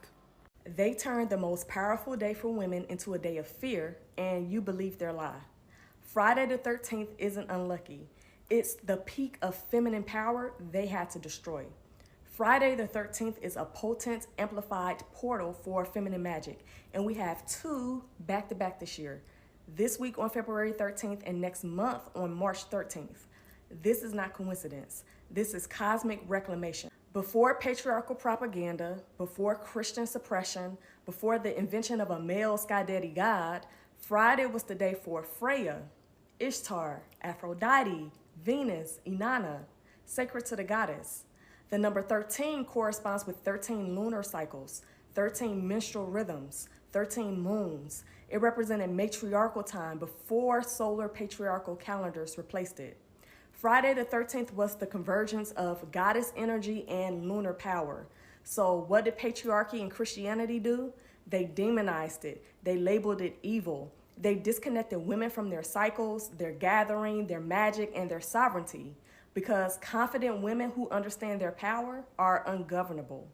They turned the most powerful day for women into a day of fear, and you believe their lie. Friday the 13th isn't unlucky. It's the peak of feminine power they had to destroy. Friday the 13th is a potent, amplified portal for feminine magic, and we have two back-to-back this year. This week on February 13th and next month on March 13th. This is not coincidence. This is cosmic reclamation. Before patriarchal propaganda, before Christian suppression, before the invention of a male sky daddy god, Friday was the day for Freya, Ishtar, Aphrodite, Venus, Inanna, sacred to the goddess. The number 13 corresponds with 13 lunar cycles, 13 menstrual rhythms, 13 moons. It represented matriarchal time before solar patriarchal calendars replaced it. Friday the 13th was the convergence of goddess energy and lunar power. So what did patriarchy and Christianity do? They demonized it. They labeled it evil. They disconnected women from their cycles, their gathering, their magic, and their sovereignty, because confident women who understand their power are ungovernable.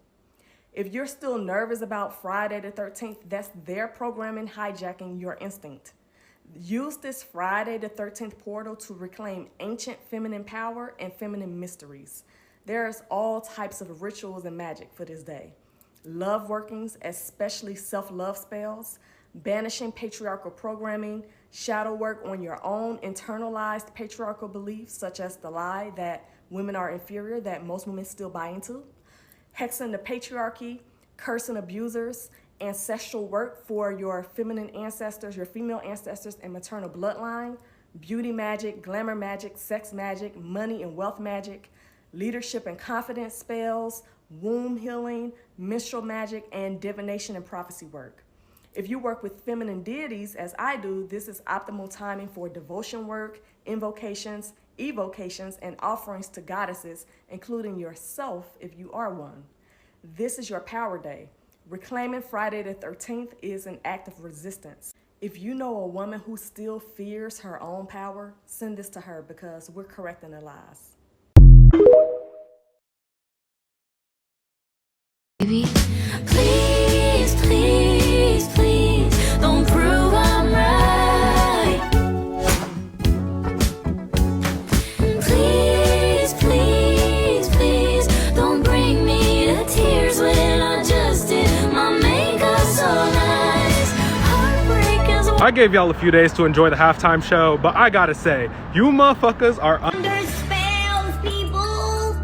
If you're still nervous about Friday the 13th, that's their programming hijacking your instinct. Use this Friday the 13th portal to reclaim ancient feminine power and feminine mysteries. There's all types of rituals and magic for this day. Love workings, especially self-love spells, banishing patriarchal programming, shadow work on your own internalized patriarchal beliefs, such as the lie that women are inferior, that most women still buy into, hexing the patriarchy, cursing abusers, ancestral work for your feminine ancestors, your female ancestors and maternal bloodline, beauty magic, glamour magic, sex magic, money and wealth magic, leadership and confidence spells, womb healing, menstrual magic, and divination and prophecy work. If you work with feminine deities, as I do, this is optimal timing for devotion work, invocations, evocations, and offerings to goddesses, including yourself if you are one. This is your power day. Reclaiming Friday the 13th is an act of resistance. If you know a woman who still fears her own power, send this to her because we're correcting the lies. Baby, please, please, please, don't prove I'm right. Please, please, please, don't bring me to tears when I just did my makeup so nice. Heartbreak is I gave y'all a few days to enjoy the halftime show, but I gotta say, you motherfuckers are under spells, people.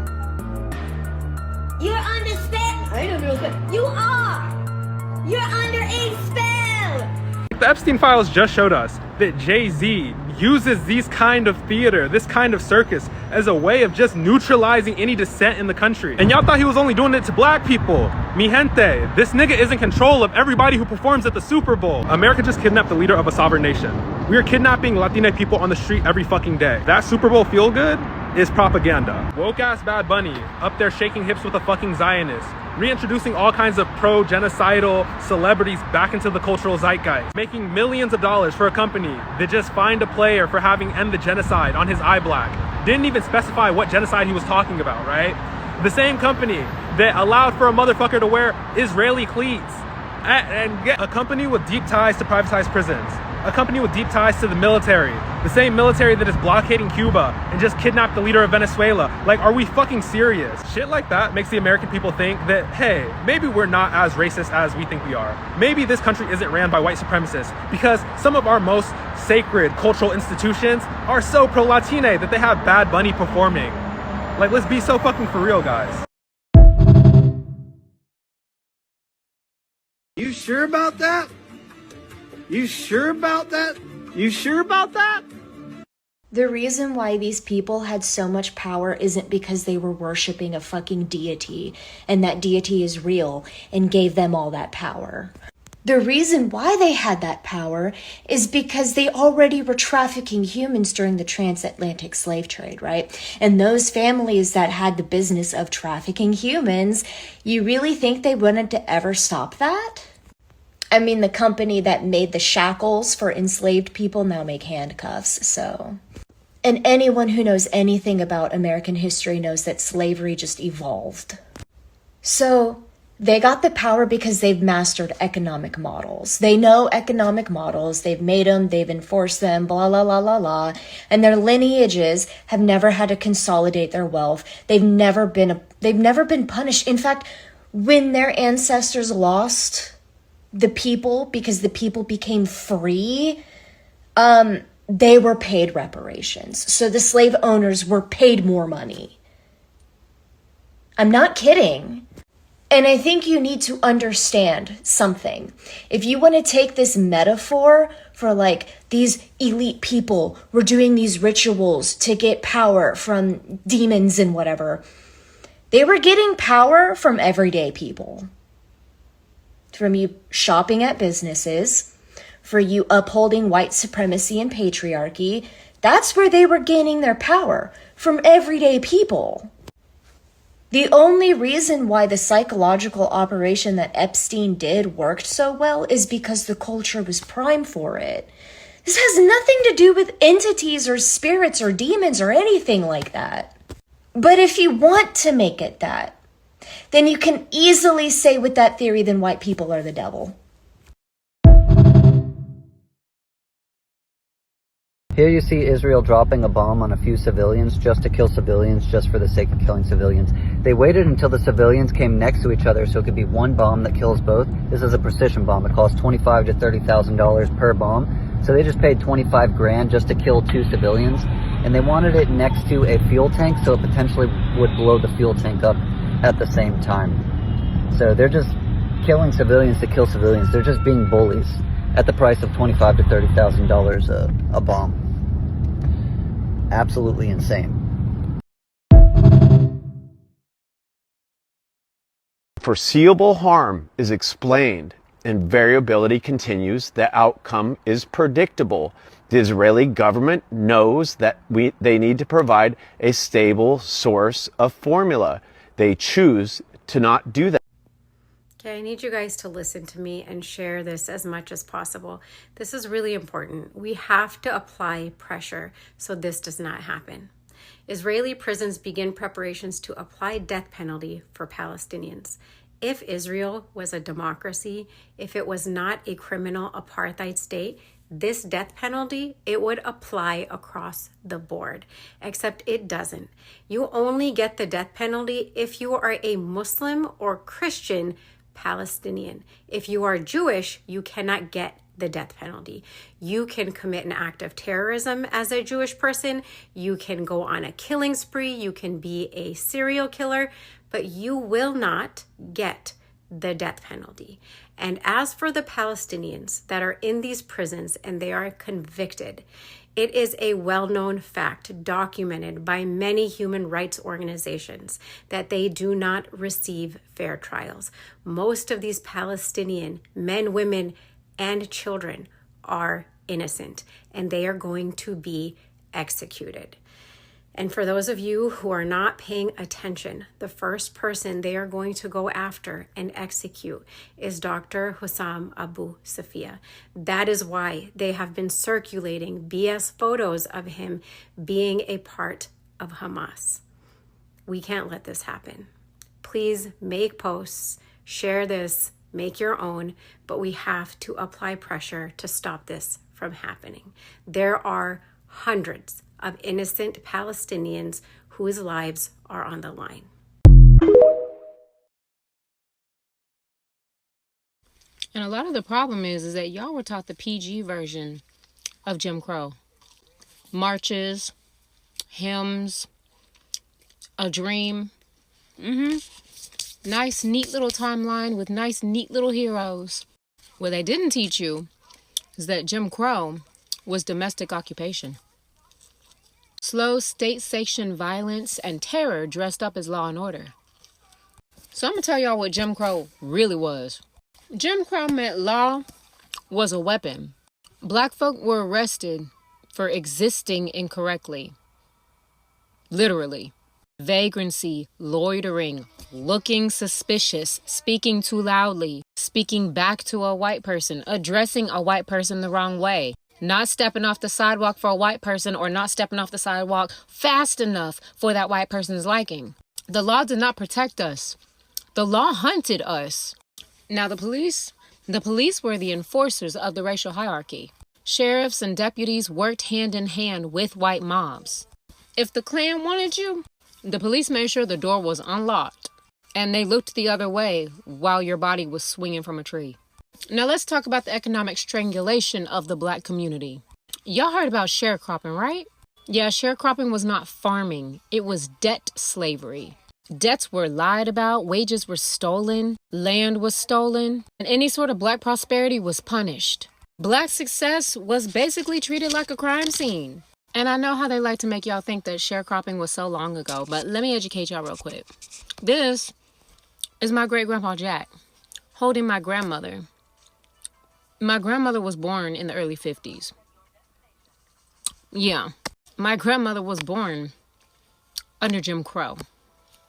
You're under spell. I don't know spell. You are. You're under a spell. The Epstein files just showed us that Jay-Z uses these kind of theater, this kind of circus, as a way of just neutralizing any dissent in the country. And y'all thought he was only doing it to black people. Mi gente, this nigga is in control of everybody who performs at the Super Bowl. America just kidnapped the leader of a sovereign nation. We are kidnapping Latina people on the street every fucking day. That Super Bowl feel good is propaganda. Woke ass Bad Bunny up there shaking hips with a fucking Zionist, reintroducing all kinds of pro-genocidal celebrities back into the cultural zeitgeist, making millions of dollars for a company that just fined a player for having end the genocide on his eye black. Didn't even specify what genocide he was talking about, right? The same company that allowed for a motherfucker to wear Israeli cleats and get a company with deep ties to privatized prisons, a company with deep ties to the military, the same military that is blockading Cuba and just kidnapped the leader of Venezuela. Like, are we fucking serious? Shit like that makes the American people think that, hey, maybe we're not as racist as we think we are. Maybe this country isn't ran by white supremacists because some of our most sacred cultural institutions are so pro-Latine that they have Bad Bunny performing. Like, let's be so fucking for real, guys. You sure about that? You sure about that? You sure about that? The reason why these people had so much power isn't because they were worshiping a fucking deity, and that deity is real and gave them all that power. The reason why they had that power is because they already were trafficking humans during the transatlantic slave trade, right? And those families that had the business of trafficking humans, you really think they wanted to ever stop that? I mean, the company that made the shackles for enslaved people now make handcuffs, so. And anyone who knows anything about American history knows that slavery just evolved. So, they got the power because they've mastered economic models. They know economic models, they've made them, they've enforced them, blah, blah, blah, blah, blah. And their lineages have never had to consolidate their wealth. They've never been punished. In fact, when their ancestors lost the people because the people became free, they were paid reparations. So the slave owners were paid more money. I'm not kidding. And I think you need to understand something. If you want to take this metaphor for like these elite people were doing these rituals to get power from demons and whatever, they were getting power from everyday people. From you shopping at businesses, for you upholding white supremacy and patriarchy. That's where they were gaining their power, from everyday people. The only reason why the psychological operation that Epstein did worked so well is because the culture was primed for it. This has nothing to do with entities or spirits or demons or anything like that. But if you want to make it that, then you can easily say with that theory, then white people are the devil. Here you see Israel dropping a bomb on a few civilians just to kill civilians, just for the sake of killing civilians. They waited until the civilians came next to each other so it could be one bomb that kills both. This is a precision bomb. It costs $25,000 to $30,000 per bomb. So they just paid 25 grand just to kill 2 civilians. And they wanted it next to a fuel tank so it potentially would blow the fuel tank up at the same time. So they're just killing civilians to kill civilians. They're just being bullies at the price of $25,000 to $30,000 a bomb. Absolutely insane. Foreseeable harm is explained and variability continues. The outcome is predictable. The Israeli government knows that they need to provide a stable source of formula. They choose to not do that. Okay, I need you guys to listen to me and share this as much as possible. This is really important. We have to apply pressure so this does not happen. Israeli prisons begin preparations to apply death penalty for Palestinians. If Israel was a democracy, if it was not a criminal apartheid state, this death penalty, it would apply across the board, except it doesn't. You only get the death penalty if you are a Muslim or Christian Palestinian. If you are Jewish, you cannot get the death penalty. You can commit an act of terrorism as a Jewish person. You can go on a killing spree. You can be a serial killer, but you will not get the death penalty. And as for the Palestinians that are in these prisons and they are convicted, it is a well-known fact documented by many human rights organizations that they do not receive fair trials. Most of these Palestinian men, women, and children are innocent, and they are going to be executed. And for those of you who are not paying attention, the first person they are going to go after and execute is Dr. Hussam Abu Safia. That is why they have been circulating BS photos of him being a part of Hamas. We can't let this happen. Please make posts, share this, make your own, but we have to apply pressure to stop this from happening. There are hundreds of innocent Palestinians whose lives are on the line. And a lot of the problem is that y'all were taught the PG version of Jim Crow. Marches, hymns, a dream. Nice, neat little timeline with nice, neat little heroes. What they didn't teach you is that Jim Crow was domestic occupation. Slow state-sanctioned violence and terror dressed up as law and order. So I'm going to tell y'all what Jim Crow really was. Jim Crow meant law was a weapon. Black folk were arrested for existing incorrectly. Literally. Vagrancy, loitering, looking suspicious, speaking too loudly, speaking back to a white person, addressing a white person the wrong way. Not stepping off the sidewalk for a white person or not stepping off the sidewalk fast enough for that white person's liking. The law did not protect us. The law hunted us. Now the police were the enforcers of the racial hierarchy. Sheriffs and deputies worked hand in hand with white mobs. If the Klan wanted you, the police made sure the door was unlocked and they looked the other way while your body was swinging from a tree. Now let's talk about the economic strangulation of the black community. Y'all heard about sharecropping, right? Yeah, sharecropping was not farming. It was debt slavery. Debts were lied about, wages were stolen, land was stolen, and any sort of black prosperity was punished. Black success was basically treated like a crime scene. And I know how they like to make y'all think that sharecropping was so long ago, but let me educate y'all real quick. This is my great-grandpa Jack holding my grandmother. My grandmother was born in the early 50s. Yeah, my grandmother was born under Jim Crow.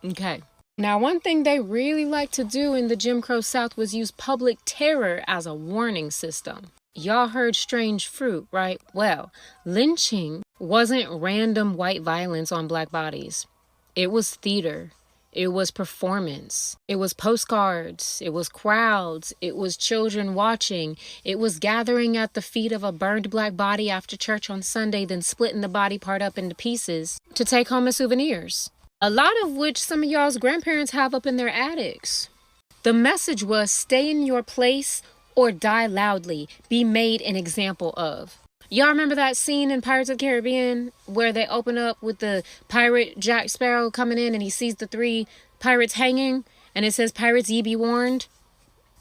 Okay. Now, one thing they really liked to do in the Jim Crow South was use public terror as a warning system. Y'all heard strange fruit, right? Well, lynching wasn't random white violence on black bodies. It was theater. It was performance. It was postcards. It was crowds. It was children watching. It was gathering at the feet of a burned black body after church on Sunday, then splitting the body part up into pieces to take home as souvenirs. A lot of which some of y'all's grandparents have up in their attics. The message was stay in your place or die loudly, be made an example of. Y'all remember that scene in Pirates of the Caribbean where they open up with the pirate Jack Sparrow coming in and he sees the 3 pirates hanging and it says, "Pirates, ye be warned"?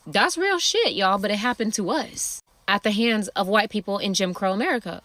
That's real shit, y'all, but it happened to us at the hands of white people in Jim Crow America.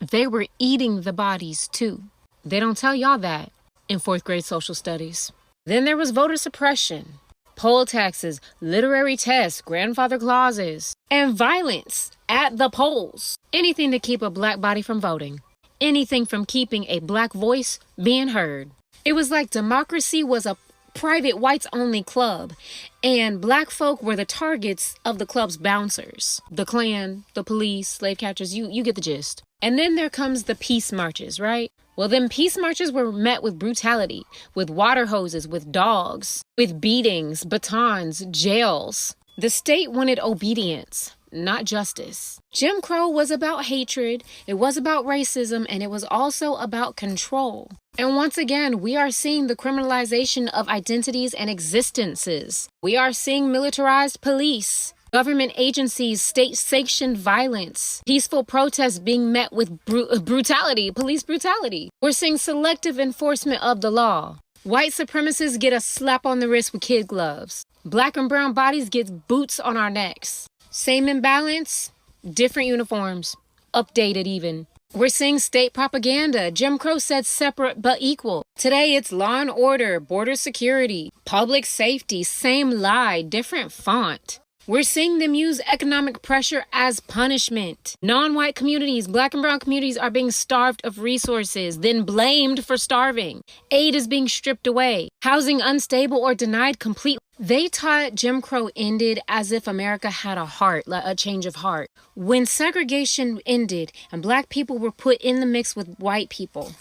They were eating the bodies too. They don't tell y'all that in 4th grade social studies. Then there was voter suppression, poll taxes, literary tests, grandfather clauses, and violence at the polls. Anything to keep a black body from voting. Anything from keeping a black voice being heard. It was like democracy was a private whites-only club, and black folk were the targets of the club's bouncers. The Klan, the police, slave catchers, you get the gist. And then there comes the peace marches, right? Well, them peace marches were met with brutality, with water hoses, with dogs, with beatings, batons, jails. The state wanted obedience, not justice. Jim Crow was about hatred, it was about racism, and it was also about control. And once again, we are seeing the criminalization of identities and existences. We are seeing militarized police, government agencies, state-sanctioned violence, peaceful protests being met with brutality, police brutality. We're seeing selective enforcement of the law. White supremacists get a slap on the wrist with kid gloves. Black and brown bodies get boots on our necks. Same imbalance, different uniforms, updated even. We're seeing state propaganda. Jim Crow said separate but equal. Today it's law and order, border security, public safety, same lie, different font. We're seeing them use economic pressure as punishment. Non-white communities, black and brown communities are being starved of resources, then blamed for starving. Aid is being stripped away. Housing unstable or denied completely. They taught Jim Crow ended as if America had a heart, like a change of heart. When segregation ended and black people were put in the mix with white people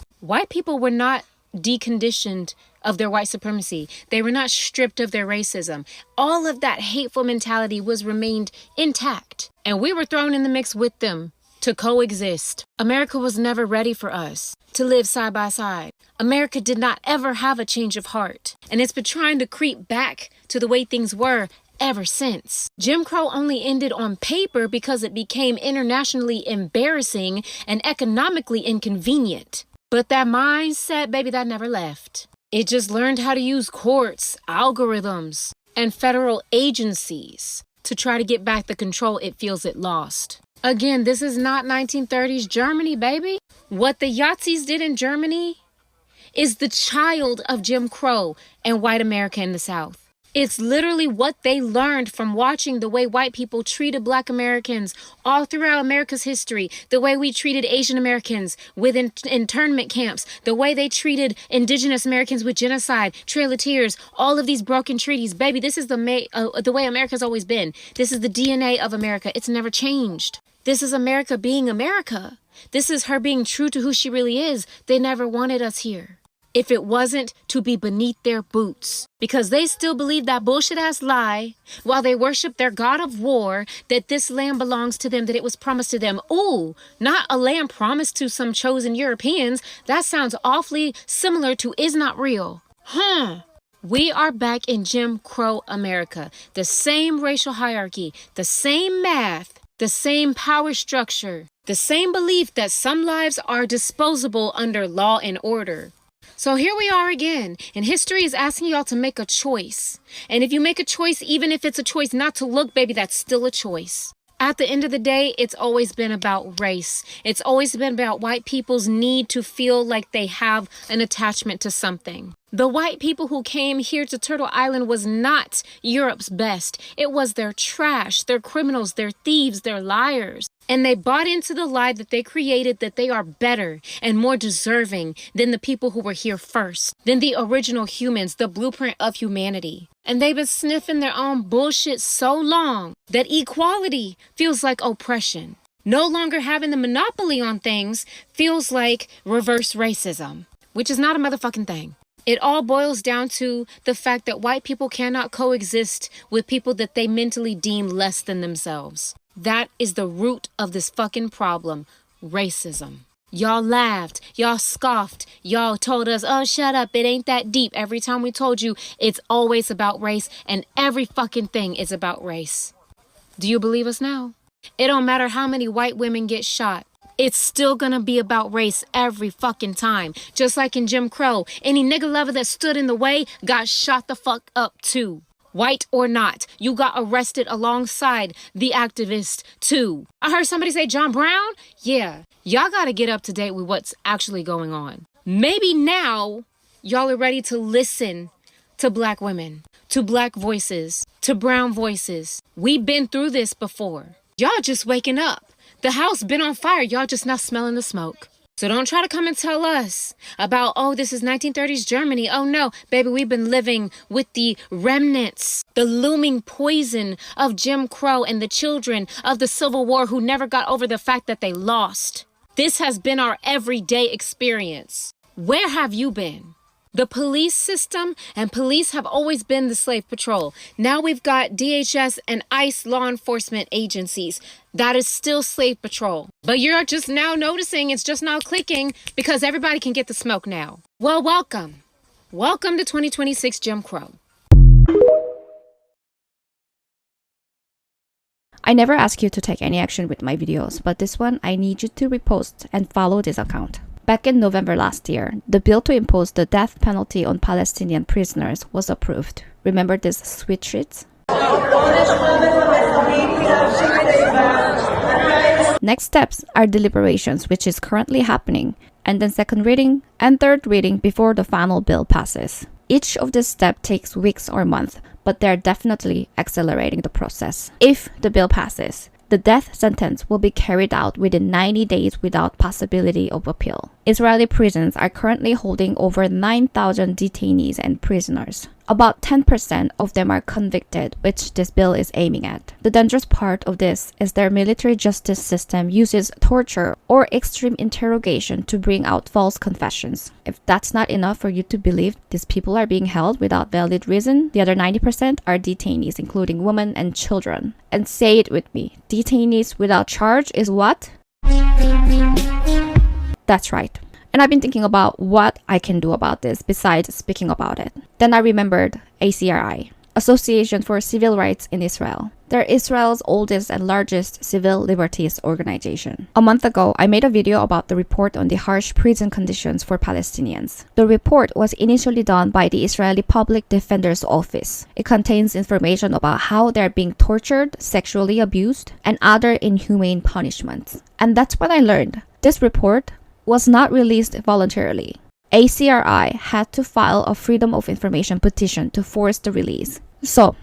were not deconditioned of their white supremacy. They were not stripped of their racism. All of that hateful mentality was remained intact. And we were thrown in the mix with them to coexist. America was never ready for us to live side by side. America did not ever have a change of heart. And it's been trying to creep back to the way things were ever since. Jim Crow only ended on paper because it became internationally embarrassing and economically inconvenient. But that mindset, baby, that never left. It just learned how to use courts, algorithms, and federal agencies to try to get back the control it feels it lost. Again, this is not 1930s Germany, baby. What the Yahtzees did in Germany is the child of Jim Crow and white America in the South. It's literally what they learned from watching the way white people treated black Americans all throughout America's history, the way we treated Asian Americans with internment camps, the way they treated indigenous Americans with genocide, Trail of Tears, all of these broken treaties. Baby, this is the way America's always been. This is the DNA of America. It's never changed. This is America being America. This is her being true to who she really is. They never wanted us here if it wasn't to be beneath their boots. Because they still believe that bullshit-ass lie while they worship their god of war, that this land belongs to them, that it was promised to them. Ooh, not a land promised to some chosen Europeans. That sounds awfully similar to is not real. We are back in Jim Crow America. The same racial hierarchy, the same math, the same power structure, the same belief that some lives are disposable under law and order. So here we are again, and history is asking y'all to make a choice. And if you make a choice, even if it's a choice not to look, baby, that's still a choice. At the end of the day, it's always been about race. It's always been about white people's need to feel like they have an attachment to something. The white people who came here to Turtle Island was not Europe's best. It was their trash, their criminals, their thieves, their liars. And they bought into the lie that they created, that they are better and more deserving than the people who were here first, than the original humans, the blueprint of humanity. And they've been sniffing their own bullshit so long that equality feels like oppression. No longer having the monopoly on things feels like reverse racism, which is not a motherfucking thing. It all boils down to the fact that white people cannot coexist with people that they mentally deem less than themselves. That is the root of this fucking problem, racism. Y'all laughed, y'all scoffed, y'all told us, oh, shut up, it ain't that deep. Every time we told you it's always about race, and every fucking thing is about race. Do you believe us now? It don't matter how many white women get shot. It's still gonna be about race every fucking time. Just like in Jim Crow, any nigga lover that stood in the way got shot the fuck up too. White or not, you got arrested alongside the activist too. I heard somebody say John Brown? Yeah, y'all gotta get up to date with what's actually going on. Maybe now y'all are ready to listen to black women, to black voices, to brown voices. We've been through this before. Y'all just waking up. The house been on fire. Y'all just not smelling the smoke. So don't try to come and tell us about, oh, this is 1930s Germany. Oh, no, baby, we've been living with the remnants, the looming poison of Jim Crow and the children of the Civil War who never got over the fact that they lost. This has been our everyday experience. Where have you been? The police system and police have always been the slave patrol. Now we've got DHS and ICE law enforcement agencies. That is still slave patrol. But you're just now noticing it's just now clicking because everybody can get the smoke now. Well, welcome. Welcome to 2026 Jim Crow. I never ask you to take any action with my videos, but this one I need you to repost and follow this account. Back in November last year, the bill to impose the death penalty on Palestinian prisoners was approved. Remember these sweet treats? Next steps are deliberations, which is currently happening, and then second reading and third reading before the final bill passes. Each of these steps takes weeks or months, but they're definitely accelerating the process. If the bill passes, the death sentence will be carried out within 90 days without possibility of appeal. Israeli prisons are currently holding over 9,000 detainees and prisoners. About 10% of them are convicted, which this bill is aiming at. The dangerous part of this is their military justice system uses torture or extreme interrogation to bring out false confessions. If that's not enough for you to believe these people are being held without valid reason, the other 90% are detainees, including women and children. And say it with me, detainees without charge is what? That's right. And I've been thinking about what I can do about this besides speaking about it. Then I remembered ACRI, Association for Civil Rights in Israel. They're Israel's oldest and largest civil liberties organization. A month ago, I made a video about the report on the harsh prison conditions for Palestinians. The report was initially done by the Israeli Public Defender's Office. It contains information about how they're being tortured, sexually abused, and other inhumane punishments. And that's what I learned. This report was not released voluntarily. ACRI had to file a Freedom of Information petition to force the release. So,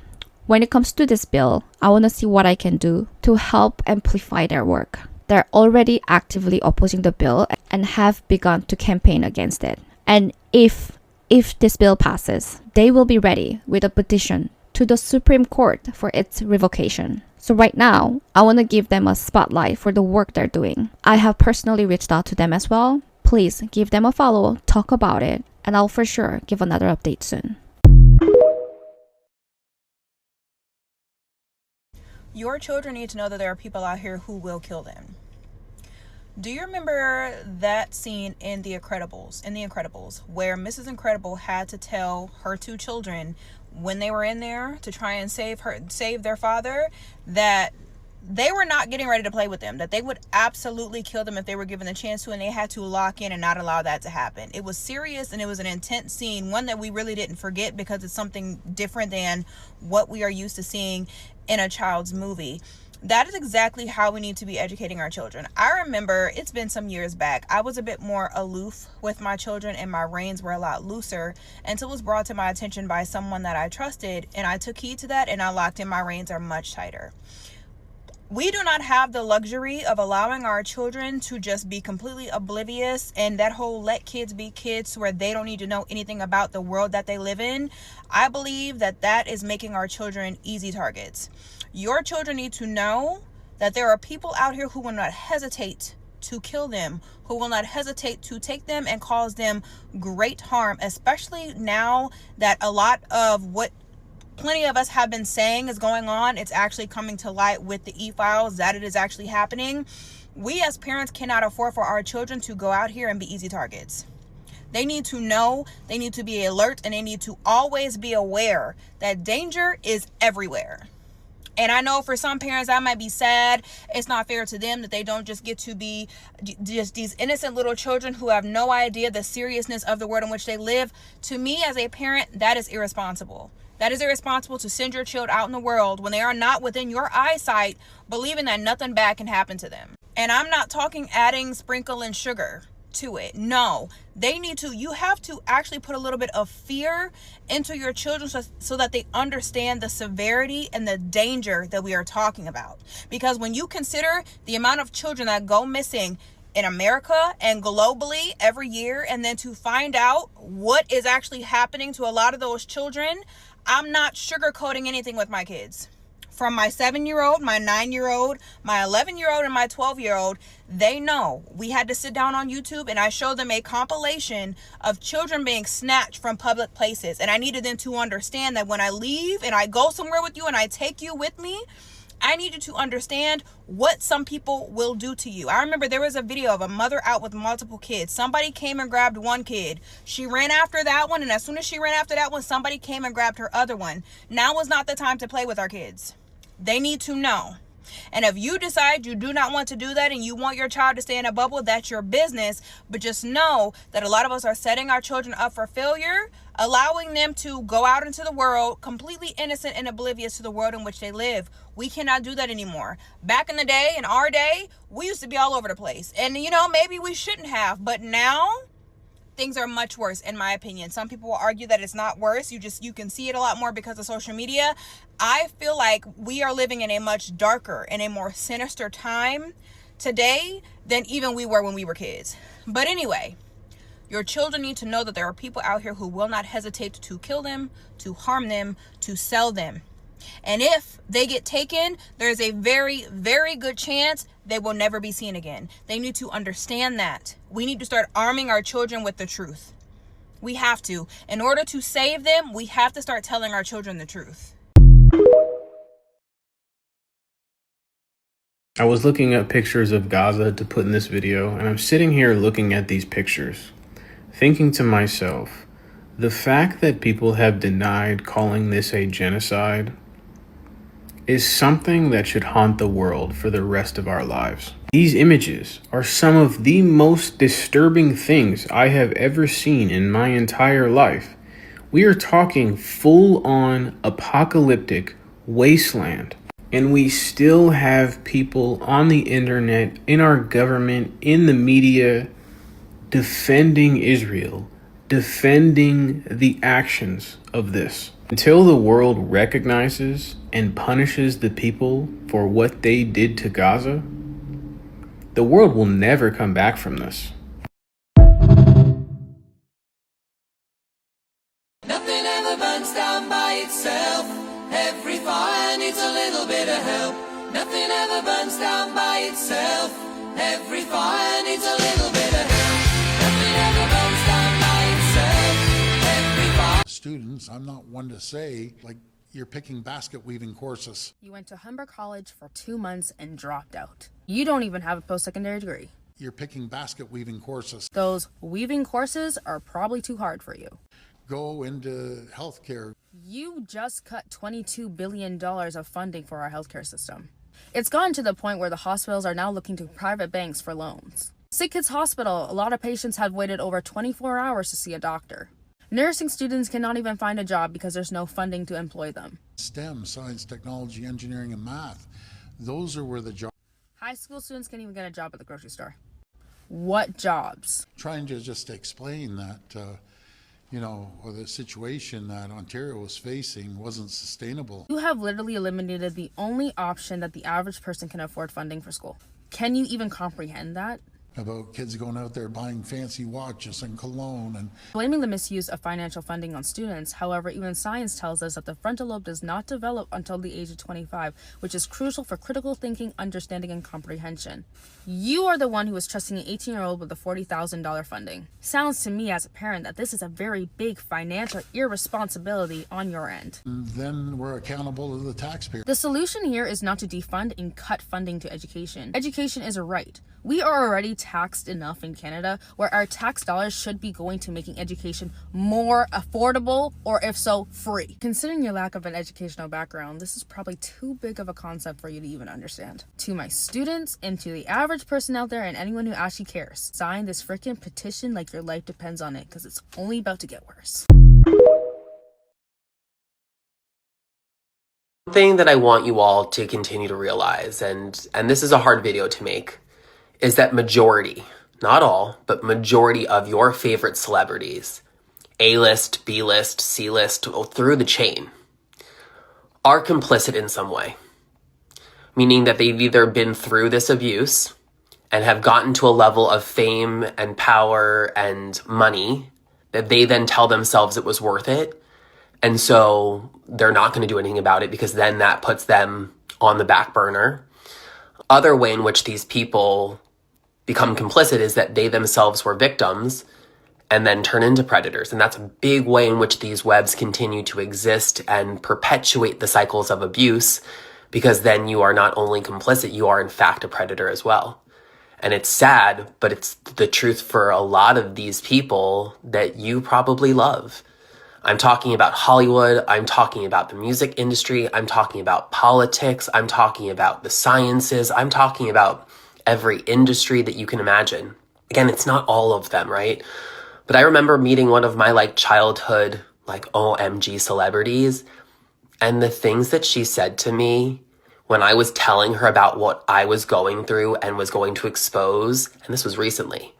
when it comes to this bill, I want to see what I can do to help amplify their work. They're already actively opposing the bill and have begun to campaign against it. And if this bill passes, they will be ready with a petition to the Supreme Court for its revocation. So right now, I want to give them a spotlight for the work they're doing. I have personally reached out to them as well. Please give them a follow, talk about it, and I'll for sure give another update soon. Your children need to know that there are people out here who will kill them. Do you remember that scene in The Incredibles, where Mrs. Incredible had to tell her two children when they were in there to try and save their father, that they were not getting ready to play with them, that they would absolutely kill them if they were given the chance to, and they had to lock in and not allow that to happen. It was serious and it was an intense scene, one that we really didn't forget because it's something different than what we are used to seeing in a child's movie. That is exactly how we need to be educating our children. I remember it's been some years back, I was a bit more aloof with my children and my reins were a lot looser until it was brought to my attention by someone that I trusted, and I took heed to that and I locked in. My reins are much tighter. We do not have the luxury of allowing our children to just be completely oblivious, and that whole let kids be kids where they don't need to know anything about the world that they live in. I believe that is making our children easy targets. Your children need to know that there are people out here who will not hesitate to kill them, who will not hesitate to take them and cause them great harm, especially now that a lot of what plenty of us have been saying is going on, it's actually coming to light with the e-files that it is actually happening. We as parents cannot afford for our children to go out here and be easy targets. They need to know, they need to be alert, and they need to always be aware that danger is everywhere. And I know for some parents that might be sad. It's not fair to them that they don't just get to be just these innocent little children who have no idea the seriousness of the world in which they live. To me as a parent, that is irresponsible. That is irresponsible to send your child out in the world when they are not within your eyesight, believing that nothing bad can happen to them. And I'm not talking adding sprinkle and sugar to it. No, they need to, you have to actually put a little bit of fear into your children so that they understand the severity and the danger that we are talking about. Because when you consider the amount of children that go missing in America and globally every year, and then to find out what is actually happening to a lot of those children, I'm not sugarcoating anything with my kids. From my 7-year-old, my 9-year-old, my 11-year-old, and my 12-year-old, they know. We had to sit down on YouTube and I showed them a compilation of children being snatched from public places. And I needed them to understand that when I leave and I go somewhere with you and I take you with me, I need you to understand what some people will do to you. I remember there was a video of a mother out with multiple kids. Somebody came and grabbed one kid. She ran after that one, and as soon as she ran after that one, somebody came and grabbed her other one. Now is not the time to play with our kids. They need to know. And if you decide you do not want to do that and you want your child to stay in a bubble, that's your business. But just know that a lot of us are setting our children up for failure, allowing them to go out into the world completely innocent and oblivious to the world in which they live. We cannot do that anymore. Back in the day, in our day, we used to be all over the place. And, maybe we shouldn't have. But now, things are much worse, in my opinion. Some people will argue that it's not worse. You can see it a lot more because of social media. I feel like we are living in a much darker and a more sinister time today than even we were when we were kids. But anyway, your children need to know that there are people out here who will not hesitate to kill them, to harm them, to sell them. And if they get taken, there's a very, very good chance they will never be seen again. They need to understand that. We need to start arming our children with the truth. We have to. In order to save them, we have to start telling our children the truth. I was looking at pictures of Gaza to put in this video, and I'm sitting here looking at these pictures, thinking to myself, the fact that people have denied calling this a genocide is something that should haunt the world for the rest of our lives. These images are some of the most disturbing things I have ever seen in my entire life. We are talking full-on apocalyptic wasteland. And we still have people on the internet, in our government, in the media, defending Israel, defending the actions of this. Until the world recognizes and punishes the people for what they did to Gaza, the world will never come back from this. Nothing ever burns down by itself. Every fire needs a little bit of help. Nothing ever burns down by itself. Every fire needs a little bit of help. Nothing ever burns down by itself. Every fire. Students, I'm not one to say, you're picking basket weaving courses. You went to Humber College for 2 months and dropped out. You don't even have a post-secondary degree. You're picking basket weaving courses. Those weaving courses are probably too hard for you. Go into healthcare. You just cut $22 billion of funding for our healthcare system. It's gotten to the point where the hospitals are now looking to private banks for loans. Sick Kids Hospital, a lot of patients have waited over 24 hours to see a doctor. Nursing students cannot even find a job because there's no funding to employ them. STEM, science, technology, engineering, and math. Those are where the jobs. High school students can't even get a job at the grocery store. What jobs? Trying to just explain that, or the situation that Ontario was facing wasn't sustainable. You have literally eliminated the only option that the average person can afford funding for school. Can you even comprehend that? about kids going out there buying fancy watches and cologne and Blaming the misuse of financial funding on students, however, even science tells us that the frontal lobe does not develop until the age of 25, which is crucial for critical thinking, understanding, and comprehension. You are the one who is trusting an 18-year-old with a $40,000 funding. Sounds to me as a parent that this is a very big financial irresponsibility on your end. then we're accountable to the taxpayer. The solution here is not to defund and cut funding to education. Education is a right. We are already taxed enough in Canada where our tax dollars should be going to making education more affordable, or if so, free. Considering your lack of an educational background, this is probably too big of a concept for you to even understand. To my students and to the average person out there and anyone who actually cares, sign this freaking petition like your life depends on it, because it's only about to get worse. One thing that I want you all to continue to realize, and this is a hard video to make, is that majority, not all, but majority of your favorite celebrities, A-list, B-list, C-list, through the chain, are complicit in some way. Meaning that they've either been through this abuse and have gotten to a level of fame and power and money that they then tell themselves it was worth it. And so they're not going to do anything about it because then that puts them on the back burner. Other way in which these people become complicit is that they themselves were victims and then turn into predators. And that's a big way in which these webs continue to exist and perpetuate the cycles of abuse, because then you are not only complicit, you are in fact a predator as well. And it's sad, but it's the truth for a lot of these people that you probably love. I'm talking about Hollywood, I'm talking about the music industry, I'm talking about politics, I'm talking about the sciences, I'm talking about every industry that you can imagine. Again, it's not all of them, right? But I remember meeting one of my childhood, OMG celebrities, and the things that she said to me when I was telling her about what I was going through and was going to expose, and this was recently.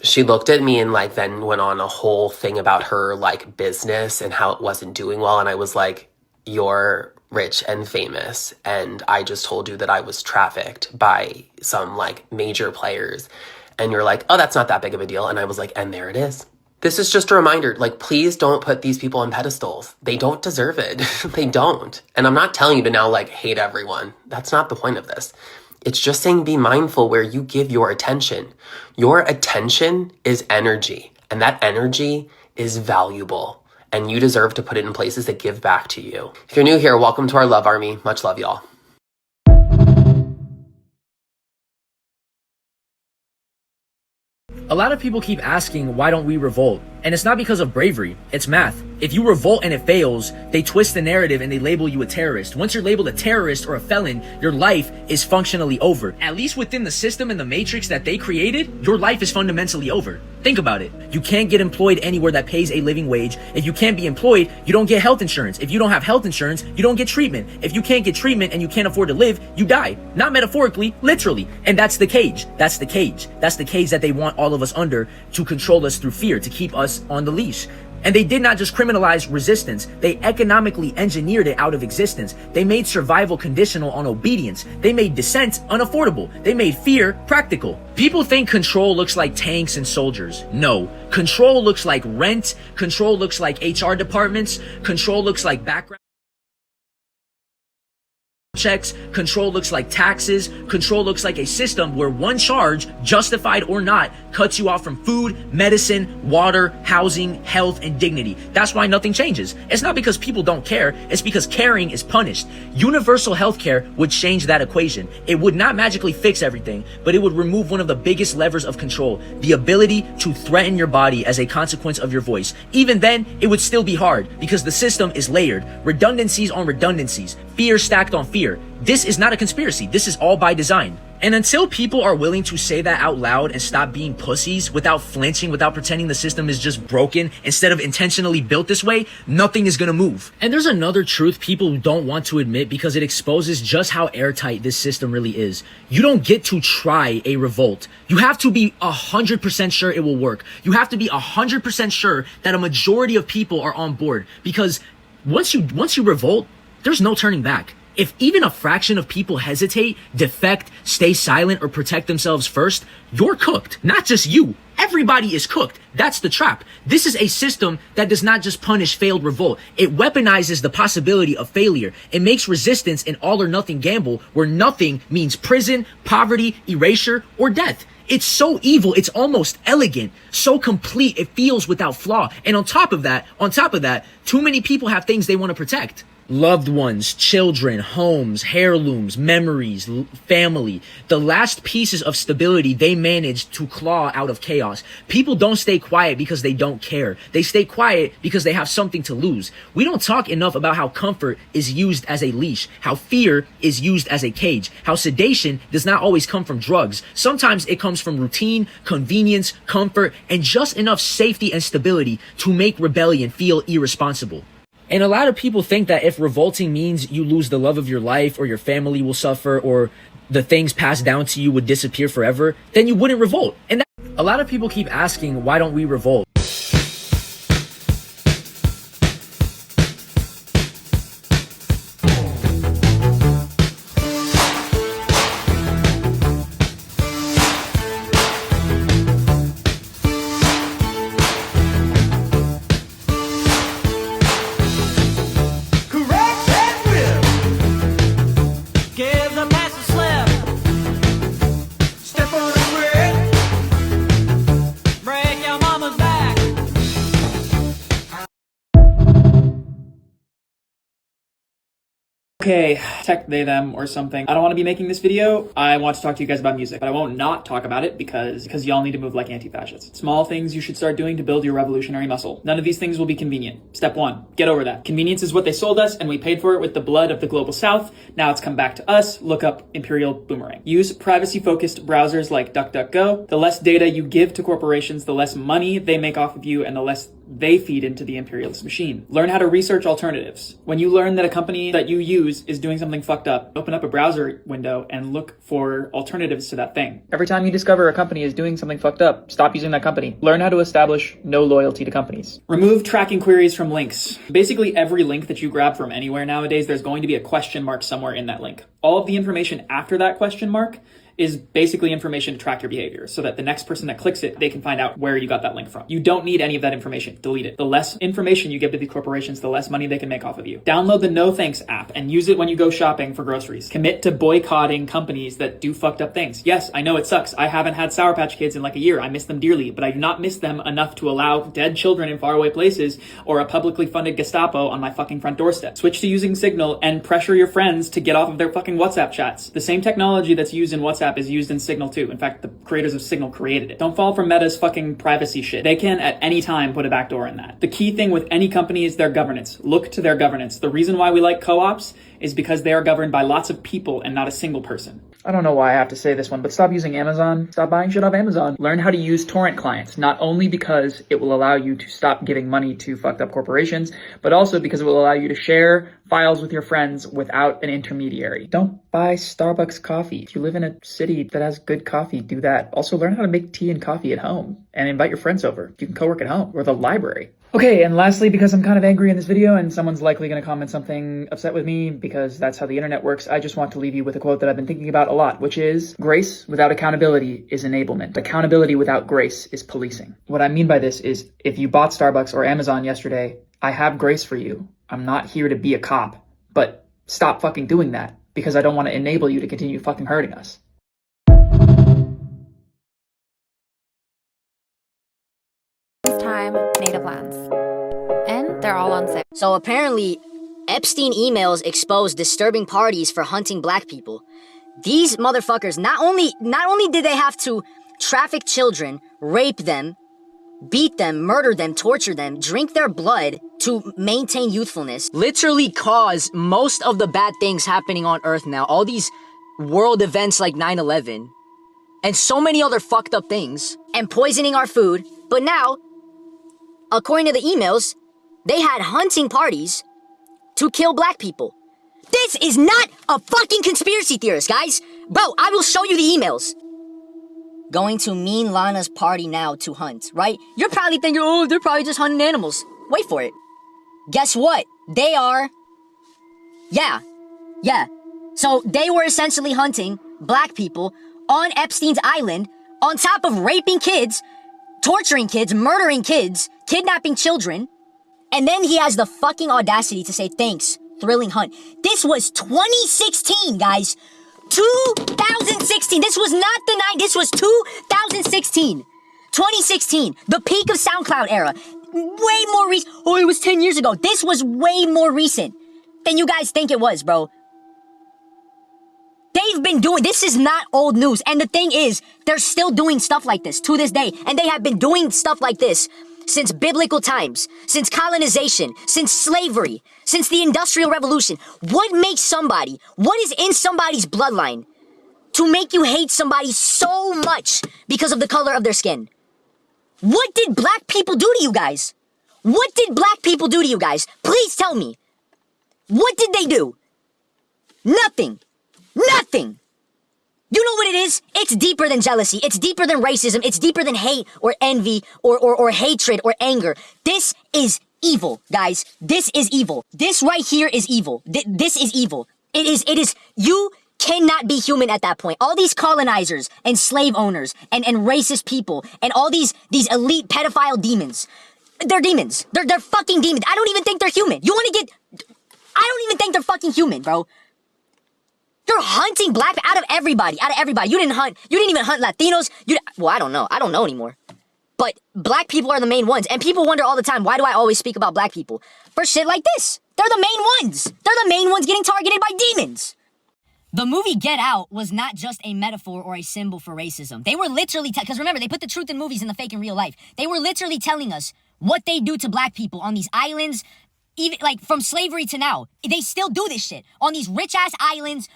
She looked at me and then went on a whole thing about her business and how it wasn't doing well. And I was like, you're rich and famous, and I just told you that I was trafficked by some major players, and you're like, oh, that's not that big of a deal. And I was like, and there it is. This is just a reminder, please don't put these people on pedestals. They don't deserve it. They don't. And I'm not telling you to now hate everyone. That's not the point of this. It's just saying be mindful where you give your attention. Your attention is energy, and that energy is valuable. And you deserve to put it in places that give back to you. If you're new here, welcome to our love army. Much love, y'all. A lot of people keep asking, why don't we revolt? And it's not because of bravery, it's math. If you revolt and it fails, they twist the narrative and they label you a terrorist. Once you're labeled a terrorist or a felon, your life is functionally over. At least within the system and the matrix that they created, your life is fundamentally over. Think about it. You can't get employed anywhere that pays a living wage. If you can't be employed, you don't get health insurance. If you don't have health insurance, you don't get treatment. If you can't get treatment and you can't afford to live, you die. Not metaphorically, literally. And that's the cage. That's the cage. That's the cage that they want all of us under to control us through fear, to keep us on the leash. And they did not just criminalize resistance, they economically engineered it out of existence. They made survival conditional on obedience. They made dissent unaffordable. They made fear practical. People think control looks like tanks and soldiers. No. Control looks like rent. Control looks like HR departments. Control looks like background checks. Control looks like taxes. Control looks like a system where one charge, justified or not, cuts you off from food, medicine, water, housing, health, and dignity. That's why nothing changes. It's not because people don't care. It's because caring is punished. Universal healthcare would change that equation. It would not magically fix everything, but it would remove one of the biggest levers of control, the ability to threaten your body as a consequence of your voice. Even then, it would still be hard because the system is layered. Redundancies on redundancies. Fear stacked on fear. This is not a conspiracy. This is all by design. And until people are willing to say that out loud and stop being pussies without flinching, without pretending the system is just broken instead of intentionally built this way, nothing is gonna move. And there's another truth people don't want to admit because it exposes just how airtight this system really is. You don't get to try a revolt. You have to be 100% sure it will work. You have to be 100% sure that a majority of people are on board, because once you revolt, there's no turning back. If even a fraction of people hesitate, defect, stay silent, or protect themselves first, you're cooked. Not just you. Everybody is cooked. That's the trap. This is a system that does not just punish failed revolt. It weaponizes the possibility of failure. It makes resistance an all or nothing gamble where nothing means prison, poverty, erasure, or death. It's so evil, it's almost elegant, so complete, it feels without flaw. And on top of that, too many people have things they want to protect. Loved ones, children, homes, heirlooms, memories, family. The last pieces of stability they managed to claw out of chaos. People don't stay quiet because they don't care. They stay quiet because they have something to lose. We don't talk enough about how comfort is used as a leash, how fear is used as a cage, how sedation does not always come from drugs. Sometimes it comes from routine, convenience, comfort, and just enough safety and stability to make rebellion feel irresponsible. And a lot of people think that if revolting means you lose the love of your life, or your family will suffer, or the things passed down to you would disappear forever, then you wouldn't revolt. And a lot of people keep asking, why don't we revolt? Okay, tech they, them, or something. I don't want to be making this video. I want to talk to you guys about music, but I won't not talk about it because y'all need to move like anti-fascists. Small things you should start doing to build your revolutionary muscle. None of these things will be convenient. Step 1, get over that. Convenience is what they sold us, and we paid for it with the blood of the global south. Now it's come back to us. Look up Imperial Boomerang. Use privacy-focused browsers like DuckDuckGo. The less data you give to corporations, the less money they make off of you, and the less they feed into the imperialist machine. Learn how to research alternatives. When you learn that a company that you use is doing something fucked up, open up a browser window and look for alternatives to that thing. Every time you discover a company is doing something fucked up, stop using that company. Learn how to establish no loyalty to companies. Remove tracking queries from links. Basically every link that you grab from anywhere nowadays, there's going to be a question mark somewhere in that link. All of the information after that question mark is basically information to track your behavior so that the next person that clicks it, they can find out where you got that link from. You don't need any of that information. Delete it. The less information you give to these corporations, the less money they can make off of you. Download the No Thanks app and use it when you go shopping for groceries. Commit to boycotting companies that do fucked up things. Yes, I know it sucks. I haven't had Sour Patch Kids in like a year. I miss them dearly, but I do not miss them enough to allow dead children in faraway places or a publicly funded Gestapo on my fucking front doorstep. Switch to using Signal and pressure your friends to get off of their fucking WhatsApp chats. The same technology that's used in WhatsApp is used in Signal too. In fact, the creators of Signal created it. Don't fall for Meta's fucking privacy shit. They can at any time put a backdoor in that. The key thing with any company is their governance. Look to their governance. The reason why we like co-ops is because they are governed by lots of people and not a single person. I don't know why I have to say this one, but stop using Amazon. Stop buying shit off Amazon. Learn how to use torrent clients, not only because it will allow you to stop giving money to fucked up corporations, but also because it will allow you to share files with your friends without an intermediary. Don't buy Starbucks coffee. If you live in a city that has good coffee, do that. Also learn how to make tea and coffee at home and invite your friends over. You can co-work at home or the library. Okay, and lastly, because I'm kind of angry in this video and someone's likely going to comment something upset with me because that's how the internet works, I just want to leave you with a quote that I've been thinking about a lot, which is, grace without accountability is enablement. Accountability without grace is policing. What I mean by this is, if you bought Starbucks or Amazon yesterday, I have grace for you. I'm not here to be a cop, but stop fucking doing that because I don't want to enable you to continue fucking hurting us. Time native lands, and they're all on sale. So apparently, Epstein emails expose disturbing parties for hunting black people. These motherfuckers, not only did they have to traffic children, rape them, beat them, murder them, torture them, drink their blood to maintain youthfulness, literally cause most of the bad things happening on Earth now. All these world events like 9/11, and so many other fucked up things, and poisoning our food. But now, according to the emails, they had hunting parties to kill black people. This is not a fucking conspiracy theorist, guys. Bro, I will show you the emails. Going to Mean Lana's party now to hunt, right? You're probably thinking, oh, they're probably just hunting animals. Wait for it. Guess what? They are. Yeah. Yeah. So they were essentially hunting black people on Epstein's island on top of raping kids, torturing kids, murdering kids, kidnapping children. And then he has the fucking audacity to say, thanks, thrilling hunt. This was 2016, guys. 2016. This was not the this was 2016. 2016. The peak of SoundCloud era. Way more recent. Oh, it was 10 years ago. This was way more recent than you guys think it was, bro. They've been doing, this is not old news. And the thing is, they're still doing stuff like this to this day. And they have been doing stuff like this since biblical times, since colonization, since slavery, since the Industrial Revolution. What makes somebody, what is in somebody's bloodline to make you hate somebody so much because of the color of their skin? What did black people do to you guys? What did black people do to you guys? Please tell me. What did they do? Nothing. Nothing! You know what it is? It's deeper than jealousy. It's deeper than racism. It's deeper than hate or envy or hatred or anger. This is evil, guys. This is evil. This right here is evil. This is evil. It is, you cannot be human at that point. All these colonizers and slave owners and racist people and all these elite pedophile demons. They're demons. They're fucking demons. I don't even think they're human. I don't even think they're fucking human, bro. You're hunting black out of everybody. You didn't even hunt Latinos. Well, I don't know. I don't know anymore. But black people are the main ones. And people wonder all the time, why do I always speak about black people? For shit like this. They're the main ones. They're the main ones getting targeted by demons. The movie Get Out was not just a metaphor or a symbol for racism. They were literally, because remember, they put the truth in movies and the fake in real life. They were literally telling us what they do to black people on these islands, even like from slavery to now. They still do this shit on these rich ass islands,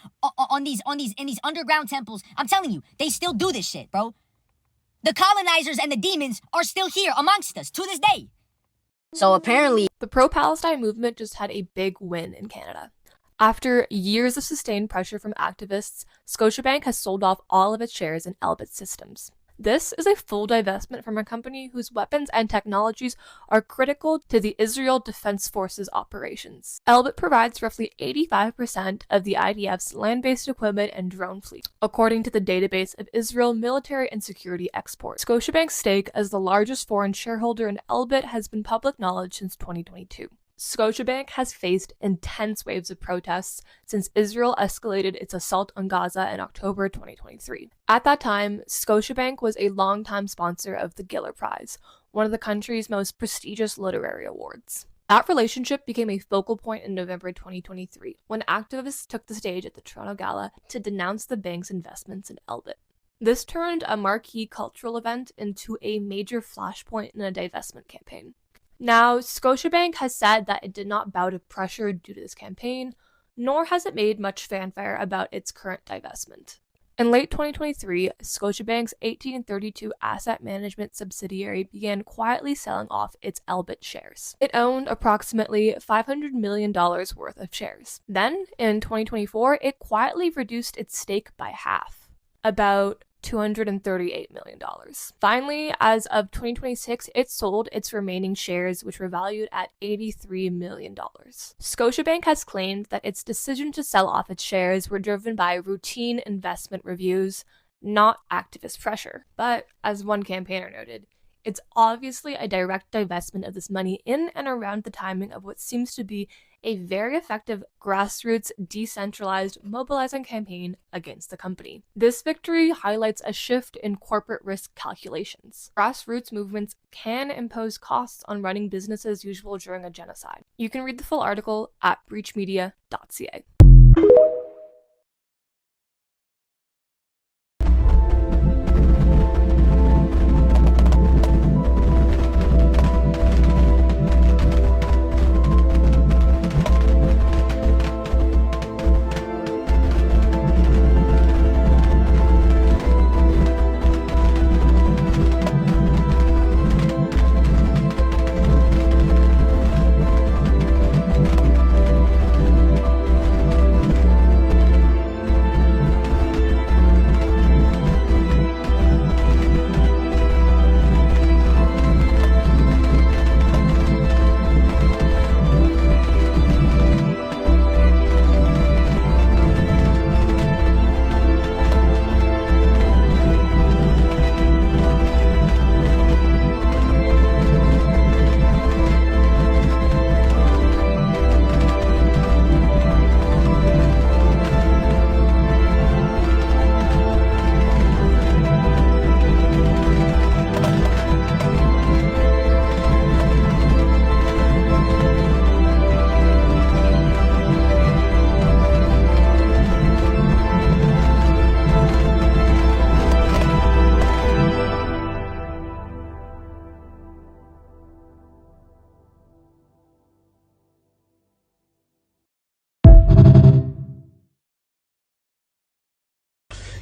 in these underground temples. I'm telling you, they still do this shit, bro. The colonizers and the demons are still here amongst us to this day. So apparently, the pro-Palestine movement just had a big win in Canada. After years of sustained pressure from activists, Scotiabank has sold off all of its shares in Elbit Systems. This is a full divestment from a company whose weapons and technologies are critical to the Israel Defense Forces operations. Elbit provides roughly 85% of the IDF's land-based equipment and drone fleet, according to the database of Israel military and security exports. Scotiabank's stake as the largest foreign shareholder in Elbit has been public knowledge since 2022. Scotiabank has faced intense waves of protests since Israel escalated its assault on Gaza in October 2023. At that time, Scotiabank was a longtime sponsor of the Giller Prize, one of the country's most prestigious literary awards. That relationship became a focal point in November 2023, when activists took the stage at the Toronto Gala to denounce the bank's investments in Elbit. This turned a marquee cultural event into a major flashpoint in a divestment campaign. Now, Scotiabank has said that it did not bow to pressure due to this campaign, nor has it made much fanfare about its current divestment. In late 2023, Scotiabank's 1832 asset management subsidiary began quietly selling off its Elbit shares. It owned approximately $500 million worth of shares. Then, in 2024, it quietly reduced its stake by half, about $238 million. Finally, as of 2026, it sold its remaining shares, which were valued at $83 million. Scotiabank has claimed that its decision to sell off its shares were driven by routine investment reviews, not activist pressure. But, as one campaigner noted, it's obviously a direct divestment of this money in and around the timing of what seems to be a very effective grassroots, decentralized, mobilizing campaign against the company. This victory highlights a shift in corporate risk calculations. Grassroots movements can impose costs on running business as usual during a genocide. You can read the full article at breachmedia.ca.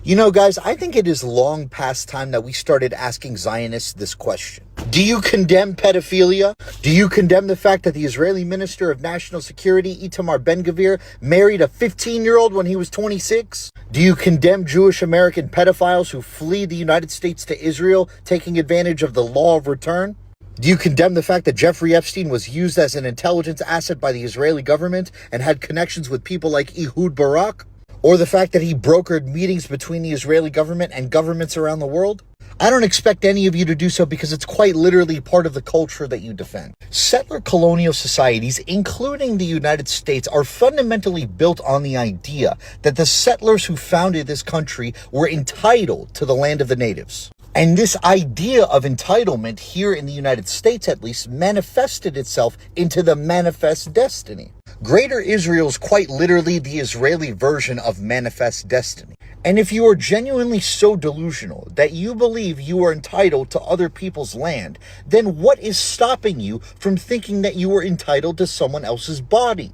You know, guys, I think it is long past time that we started asking Zionists this question. Do you condemn pedophilia? Do you condemn the fact that the Israeli Minister of National Security, Itamar Ben-Gvir, married a 15-year-old when he was 26? Do you condemn Jewish American pedophiles who flee the United States to Israel, taking advantage of the law of return? Do you condemn the fact that Jeffrey Epstein was used as an intelligence asset by the Israeli government and had connections with people like Ehud Barak? Or the fact that he brokered meetings between the Israeli government and governments around the world? I don't expect any of you to do so because it's quite literally part of the culture that you defend. Settler colonial societies, including the United States, are fundamentally built on the idea that the settlers who founded this country were entitled to the land of the natives. And this idea of entitlement here in the United States, at least, manifested itself into the manifest destiny. Greater Israel is quite literally the Israeli version of manifest destiny. And if you are genuinely so delusional that you believe you are entitled to other people's land, then what is stopping you from thinking that you are entitled to someone else's body?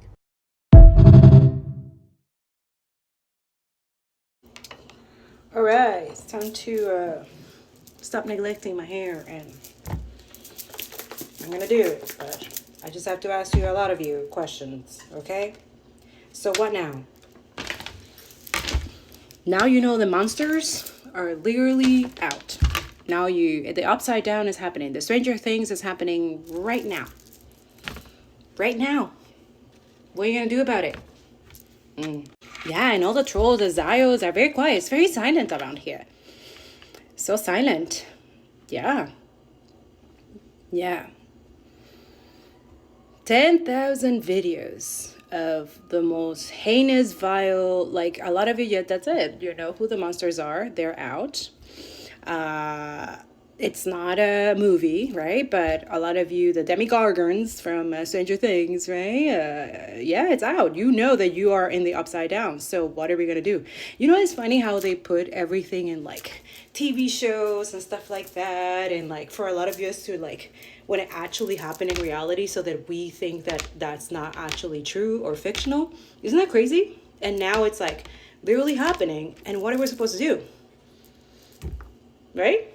All right, it's time to stop neglecting my hair, and I'm gonna do it, but I just have to ask you, a lot of you, questions, okay? So what now? Now you know the monsters are literally out. Now the upside down is happening. The Stranger Things is happening right now. Right now. What are you gonna do about it? Yeah, and all the trolls, the Zios are very quiet. It's very silent around here. So silent. Yeah. 10,000 videos of the most heinous, vile, like a lot of you, yeah, that's it. You know who the monsters are. They're out. It's not a movie, right? But a lot of you, the Demogorgons from Stranger Things, right? Yeah, it's out. You know that you are in the upside down. So what are we gonna do? You know, it's funny how they put everything in like TV shows and stuff like that, and like for a lot of us to like when it actually happened in reality, so that we think that that's not actually true or fictional. Isn't that crazy? And now it's like literally happening. And what are we supposed to do? Right?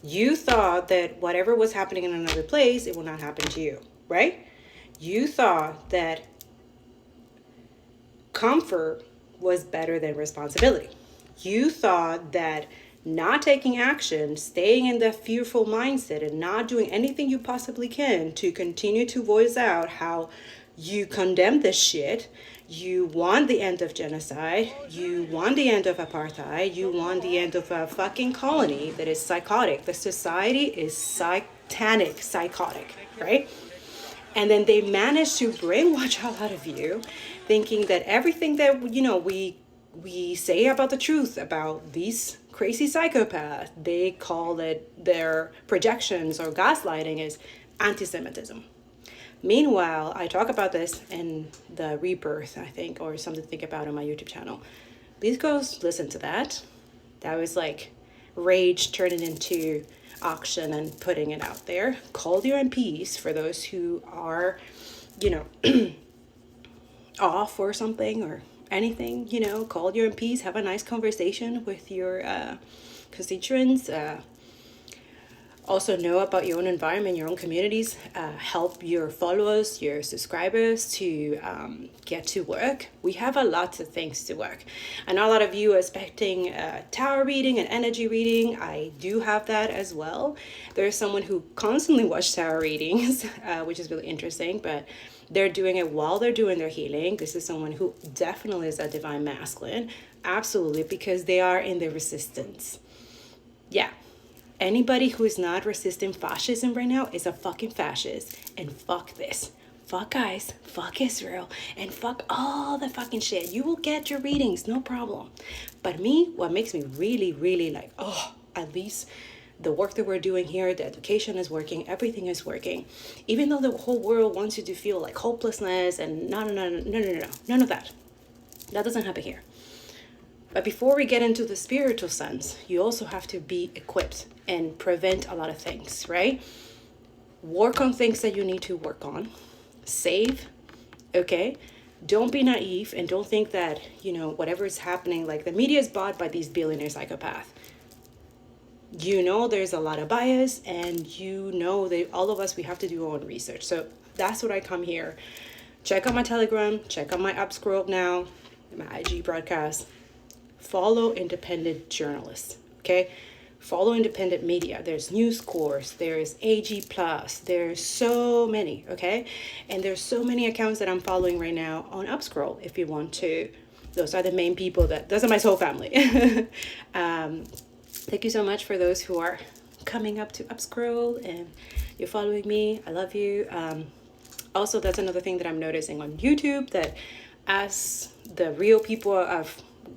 You thought that whatever was happening in another place, it will not happen to you, right? You thought that comfort was better than responsibility. You thought that not taking action, staying in the fearful mindset and not doing anything you possibly can to continue to voice out how you condemn this shit, you want the end of genocide, you want the end of apartheid, you want the end of a fucking colony that is psychotic. The society is satanic, psychotic, right? And then they managed to brainwash a lot of you, thinking that everything that, you know, we say about the truth about these crazy psychopaths, they call it their projections or gaslighting, is anti-Semitism. Meanwhile, I talk about this in the Rebirth, I think, or something to think about on my YouTube channel. Please go listen to that. That was like rage turning into action and putting it out there. Call your MPs for those who are, you know, off or something or anything, you know, call your MPs, have a nice conversation with your constituents. Also know about your own environment, your own communities. Help your followers, your subscribers to get to work. We have a lot of things to work. I know a lot of you are expecting tarot reading and energy reading. I do have that as well. There's someone who constantly watches tarot readings, which is really interesting, but they're doing it while they're doing their healing. This is someone who definitely is a divine masculine. Absolutely, because they are in the resistance. Yeah. Anybody who is not resisting fascism right now is a fucking fascist. And fuck this. Fuck guys. Fuck Israel. And fuck all the fucking shit. You will get your readings, no problem. But me, what makes me really, really like, oh, at least the work that we're doing here, the education is working, everything is working. Even though the whole world wants you to feel like hopelessness and no, none of that. That doesn't happen here. But before we get into the spiritual sense, you also have to be equipped and prevent a lot of things, right? Work on things that you need to work on. Save, okay? don't be naive and don't think that, you know, whatever is happening, like the media is bought by these billionaire psychopaths. You know, there's a lot of bias, and you know that all of us, we have to do our own research. So that's what I come here. Check out my Telegram, check out my Upscroll now, my IG broadcast. Follow independent journalists, okay? Follow independent media. There's News Corps, there's AG Plus, there's so many, okay? And there's so many accounts that I'm following right now on Upscroll if you want to. Those are the main people those are my soul family. Thank you so much for those who are coming up to Upscroll and you're following me. I love you. Also, that's another thing that I'm noticing on YouTube, that as the real people are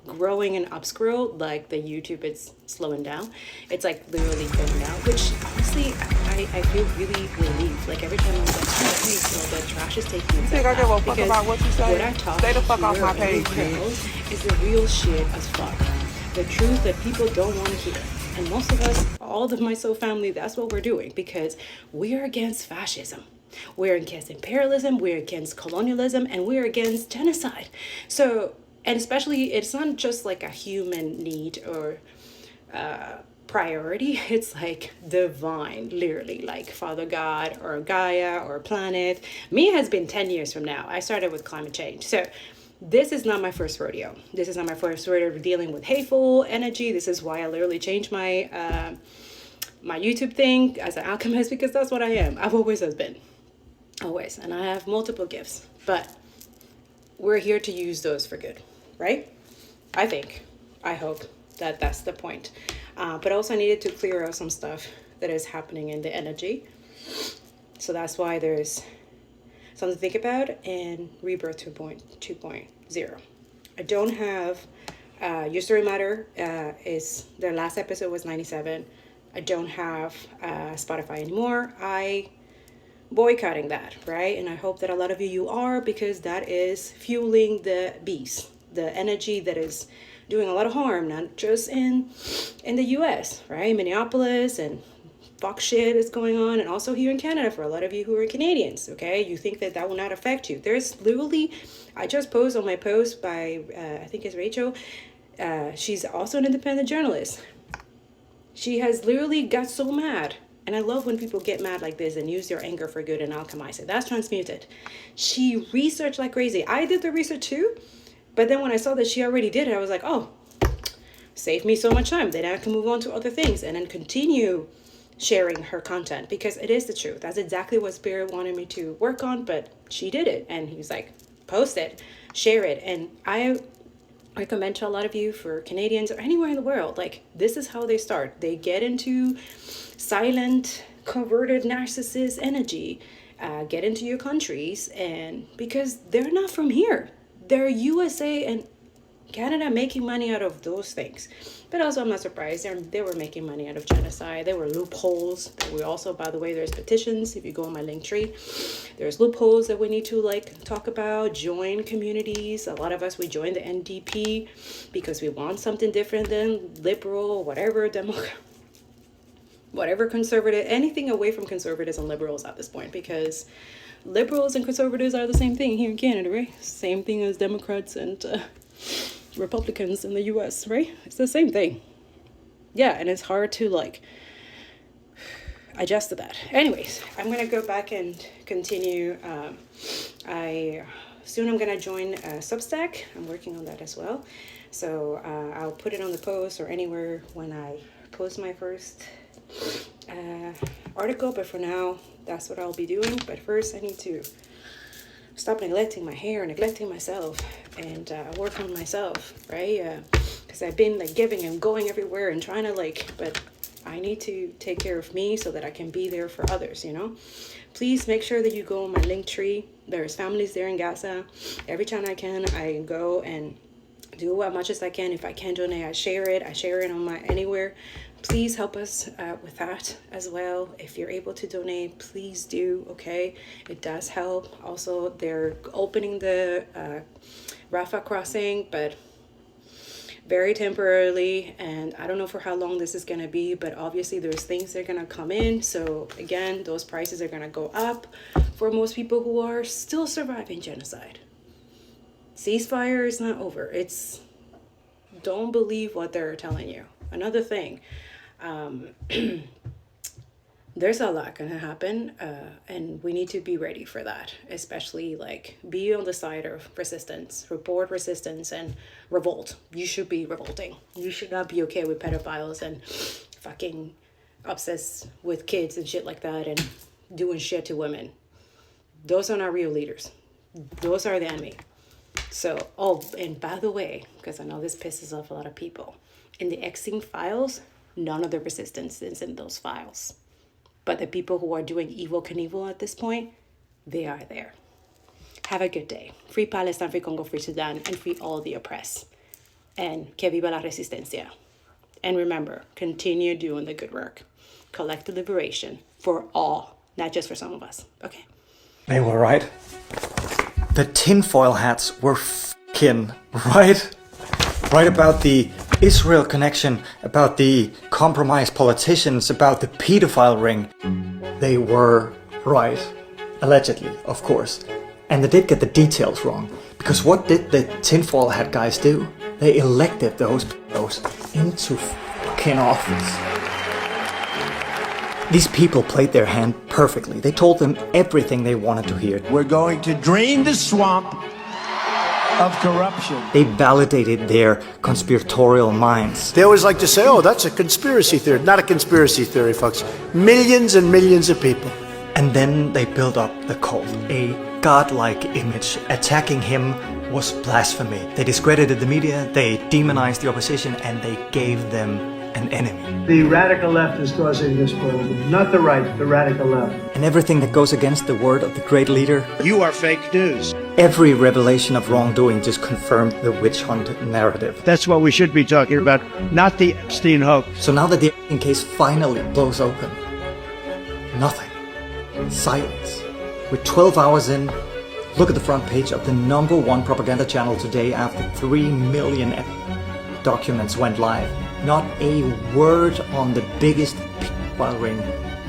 growing in Upscroll, like the YouTube is slowing down. It's like literally going down, which honestly I feel really relieved. Like every time I'm like, oh hey, so the trash is taking a think I give a fuck about what you say? What I talk Stay the fuck off my here page. is the real shit as fuck. The truth that people don't want to hear. And most of us, all of my soul family, that's what we're doing, because we are against fascism. We're against imperialism, we're against colonialism, and we're against genocide. So, and especially, it's not just like a human need or priority, it's like divine, literally, like Father God or Gaia or planet. Me has been 10 years from now. I started with climate change. So this is not my first rodeo. This is not my first rodeo dealing with hateful energy. This is why I literally changed my my YouTube thing as an alchemist, because that's what I am. I've always has been. Always. And I have multiple gifts. But we're here to use those for good, right? I think. I hope that that's the point. But also I needed to clear out some stuff that is happening in the energy. So that's why there's something to think about in Rebirth 2.0. I don't have Your Story Matter is their last episode was 97. I don't have Spotify anymore. I boycotting that, right? And I hope that a lot of you are, because that is fueling the beast, the energy that is doing a lot of harm, not just in the US, right? Minneapolis and fuck shit is going on, and also here in Canada for a lot of you who are Canadians, okay? You think that will not affect you. There's literally, I just posted on my post by, I think it's Rachel, she's also an independent journalist. She has literally got so mad, and I love when people get mad like this and use their anger for good and alchemize it. That's transmuted. She researched like crazy. I did the research too, but then when I saw that she already did it, I was like, oh, save me so much time. Then I can move on to other things and then continue sharing her content, because it is the truth. That's exactly what Spirit wanted me to work on, but she did it. And he was like, post it, share it. And I recommend to a lot of you, for Canadians or anywhere in the world, like, this is how they start. They get into silent, converted narcissist energy, get into your countries, and because they're not from here. They're USA and Canada making money out of those things. But also, I'm not surprised. They were making money out of genocide. There were loopholes. We also, by the way, there's petitions. If you go on my link tree, there's loopholes that we need to like talk about. Join communities. A lot of us, we joined the NDP because we want something different than liberal, whatever, whatever conservative, anything away from conservatives and liberals at this point, because liberals and conservatives are the same thing here in Canada, right? Same thing as Democrats and Republicans in the US, right? It's the same thing. Yeah, and it's hard to like adjust to that. Anyways, I'm gonna go back and continue. Soon I'm gonna join Substack. I'm working on that as well. So I'll put it on the post or anywhere when I post my first article, but for now that's what I'll be doing. But first I need to stop neglecting my hair, neglecting myself, and work on myself, right? Because I've been like giving and going everywhere and trying to like, but I need to take care of me so that I can be there for others, you know? Please make sure that you go on my link tree. There's families there in Gaza. Every time I can, I go and do as much as I can. If I can donate, I share it. I share it on my anywhere. Please help us with that as well. If you're able to donate, please do, okay? It does help. Also, they're opening the Rafah crossing, but very temporarily, and I don't know for how long this is going to be, but obviously there's things that are going to come in. So again, those prices are going to go up for most people who are still surviving genocide. Ceasefire is not over. It's, don't believe what they're telling you. Another thing, there's a lot gonna happen, and we need to be ready for that. Especially like be on the side of resistance, report resistance, and revolt. You should be revolting. You should not be okay with pedophiles and fucking obsessed with kids and shit like that and doing shit to women. Those are not real leaders. Those are the enemy. So, oh, and by the way, because I know this pisses off a lot of people, in the Epstein files, none of the resistance is in those files. But the people who are doing evil Knievel at this point, they are there. Have a good day. Free Palestine, free Congo, free Sudan, and free all the oppressed. And que viva la resistencia. And remember, continue doing the good work. Collective liberation for all, not just for some of us. Okay. They were right. The tinfoil hats were f***ing right. Right about the Israel connection, about the compromised politicians, about the pedophile ring. They were right. Allegedly, of course. And they did get the details wrong. Because what did the tinfoil hat guys do? They elected those pedos into f***ing office. These people played their hand perfectly. They told them everything they wanted to hear. We're going to drain the swamp of corruption. They validated their conspiratorial minds. They always like to say, oh, that's a conspiracy theory. Not a conspiracy theory, folks. Millions and millions of people. And then they built up the cult, a godlike image. Attacking him was blasphemy. They discredited the media, they demonized the opposition, and they gave them an enemy. The radical left is causing this problem, not the right, the radical left. And everything that goes against the word of the great leader. You are fake news. Every revelation of wrongdoing just confirmed the witch hunt narrative. That's what we should be talking about, not the Epstein hoax. So now that the Epstein case finally blows open, nothing. Silence. With 12 hours in, look at the front page of the #1 propaganda channel today after 3 million documents went live. Not a word on the biggest pedophile ring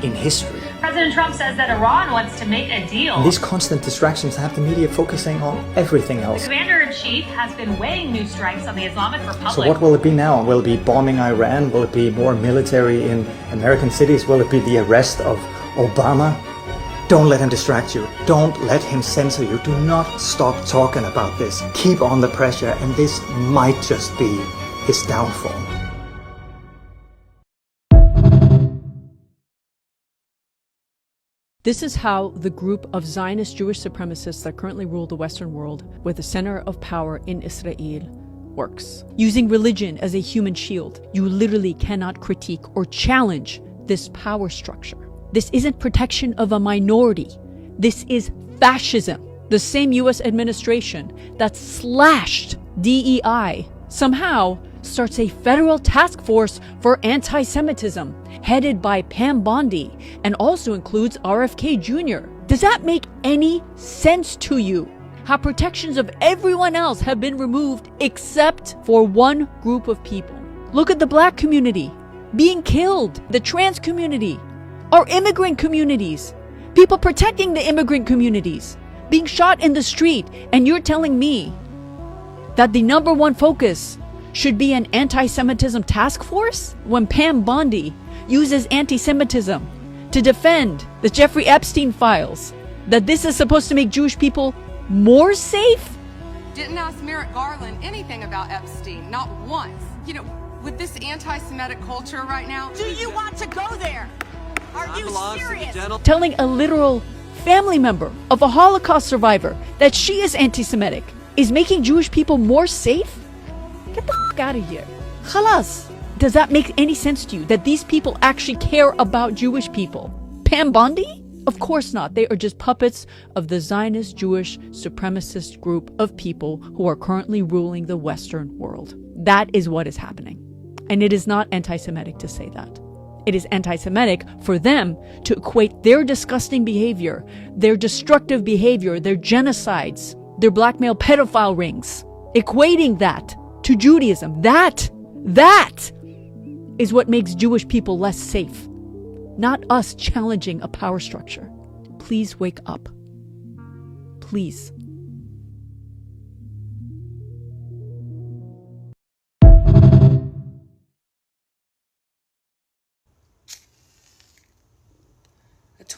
in history. President Trump says that Iran wants to make a deal. And these constant distractions have the media focusing on everything else. The commander-in-chief has been weighing new strikes on the Islamic Republic. So what will it be now? Will it be bombing Iran? Will it be more military in American cities? Will it be the arrest of Obama? Don't let him distract you. Don't let him censor you. Do not stop talking about this. Keep on the pressure, and this might just be his downfall. This is how the group of Zionist Jewish supremacists that currently rule the Western world, with the center of power in Israel, works. Using religion as a human shield, you literally cannot critique or challenge this power structure. This isn't protection of a minority. This is fascism. The same US administration that slashed DEI somehow starts a federal task force for anti-Semitism, headed by Pam Bondi, and also includes RFK Jr. Does that make any sense to you? How protections of everyone else have been removed except for one group of people. Look at the black community being killed, the trans community, our immigrant communities, people protecting the immigrant communities, being shot in the street, and you're telling me that the #1 focus should be an anti-Semitism task force when Pam Bondi uses anti-Semitism to defend the Jeffrey Epstein files, that this is supposed to make Jewish people more safe? Didn't ask Merrick Garland anything about Epstein, not once. You know, with this anti-Semitic culture right now. Do you want to go there? Are you serious? Telling a literal family member of a Holocaust survivor that she is anti-Semitic is making Jewish people more safe? Get the fuck out of here. Khalas. Does that make any sense to you that these people actually care about Jewish people? Pam Bondi? Of course not. They are just puppets of the Zionist Jewish supremacist group of people who are currently ruling the Western world. That is what is happening. And it is not anti-Semitic to say that. It is anti-Semitic for them to equate their disgusting behavior, their destructive behavior, their genocides, their blackmail pedophile rings, equating that to Judaism. That is what makes Jewish people less safe. Not us challenging a power structure. Please wake up. Please.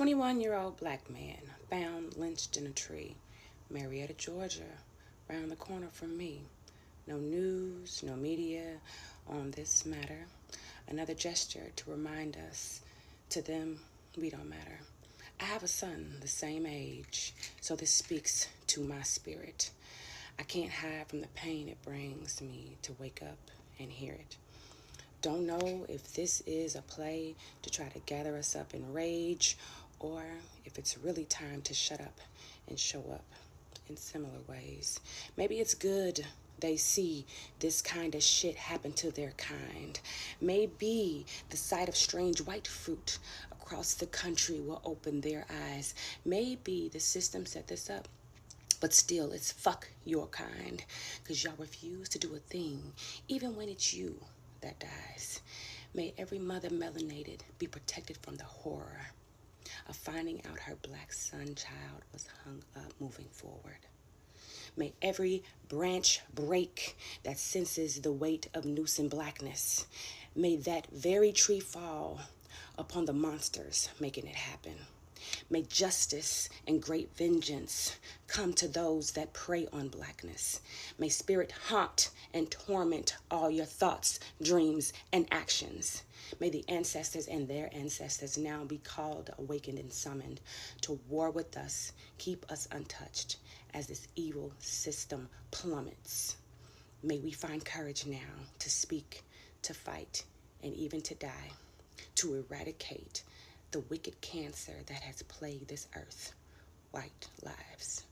21-year-old black man found lynched in a tree. Marietta, Georgia, round the corner from me. No news, no media on this matter. Another gesture to remind us, to them, we don't matter. I have a son the same age, so this speaks to my spirit. I can't hide from the pain it brings me to wake up and hear it. Don't know if this is a play to try to gather us up in rage, or if it's really time to shut up and show up in similar ways. Maybe it's good they see this kind of shit happen to their kind. Maybe the sight of strange white fruit across the country will open their eyes. Maybe the system set this up, but still it's fuck your kind, because y'all refuse to do a thing, even when it's you that dies. May every mother melanated be protected from the horror of finding out her black son child was hung up moving forward. May every branch break that senses the weight of noose and blackness. May that very tree fall upon the monsters making it happen. May justice and great vengeance come to those that prey on blackness. May spirit haunt and torment all your thoughts, dreams, and actions. May the ancestors and their ancestors now be called, awakened, and summoned to war with us. Keep us untouched as this evil system plummets. May we find courage now to speak, to fight, and even to die, to eradicate the wicked cancer that has plagued this earth, white lives.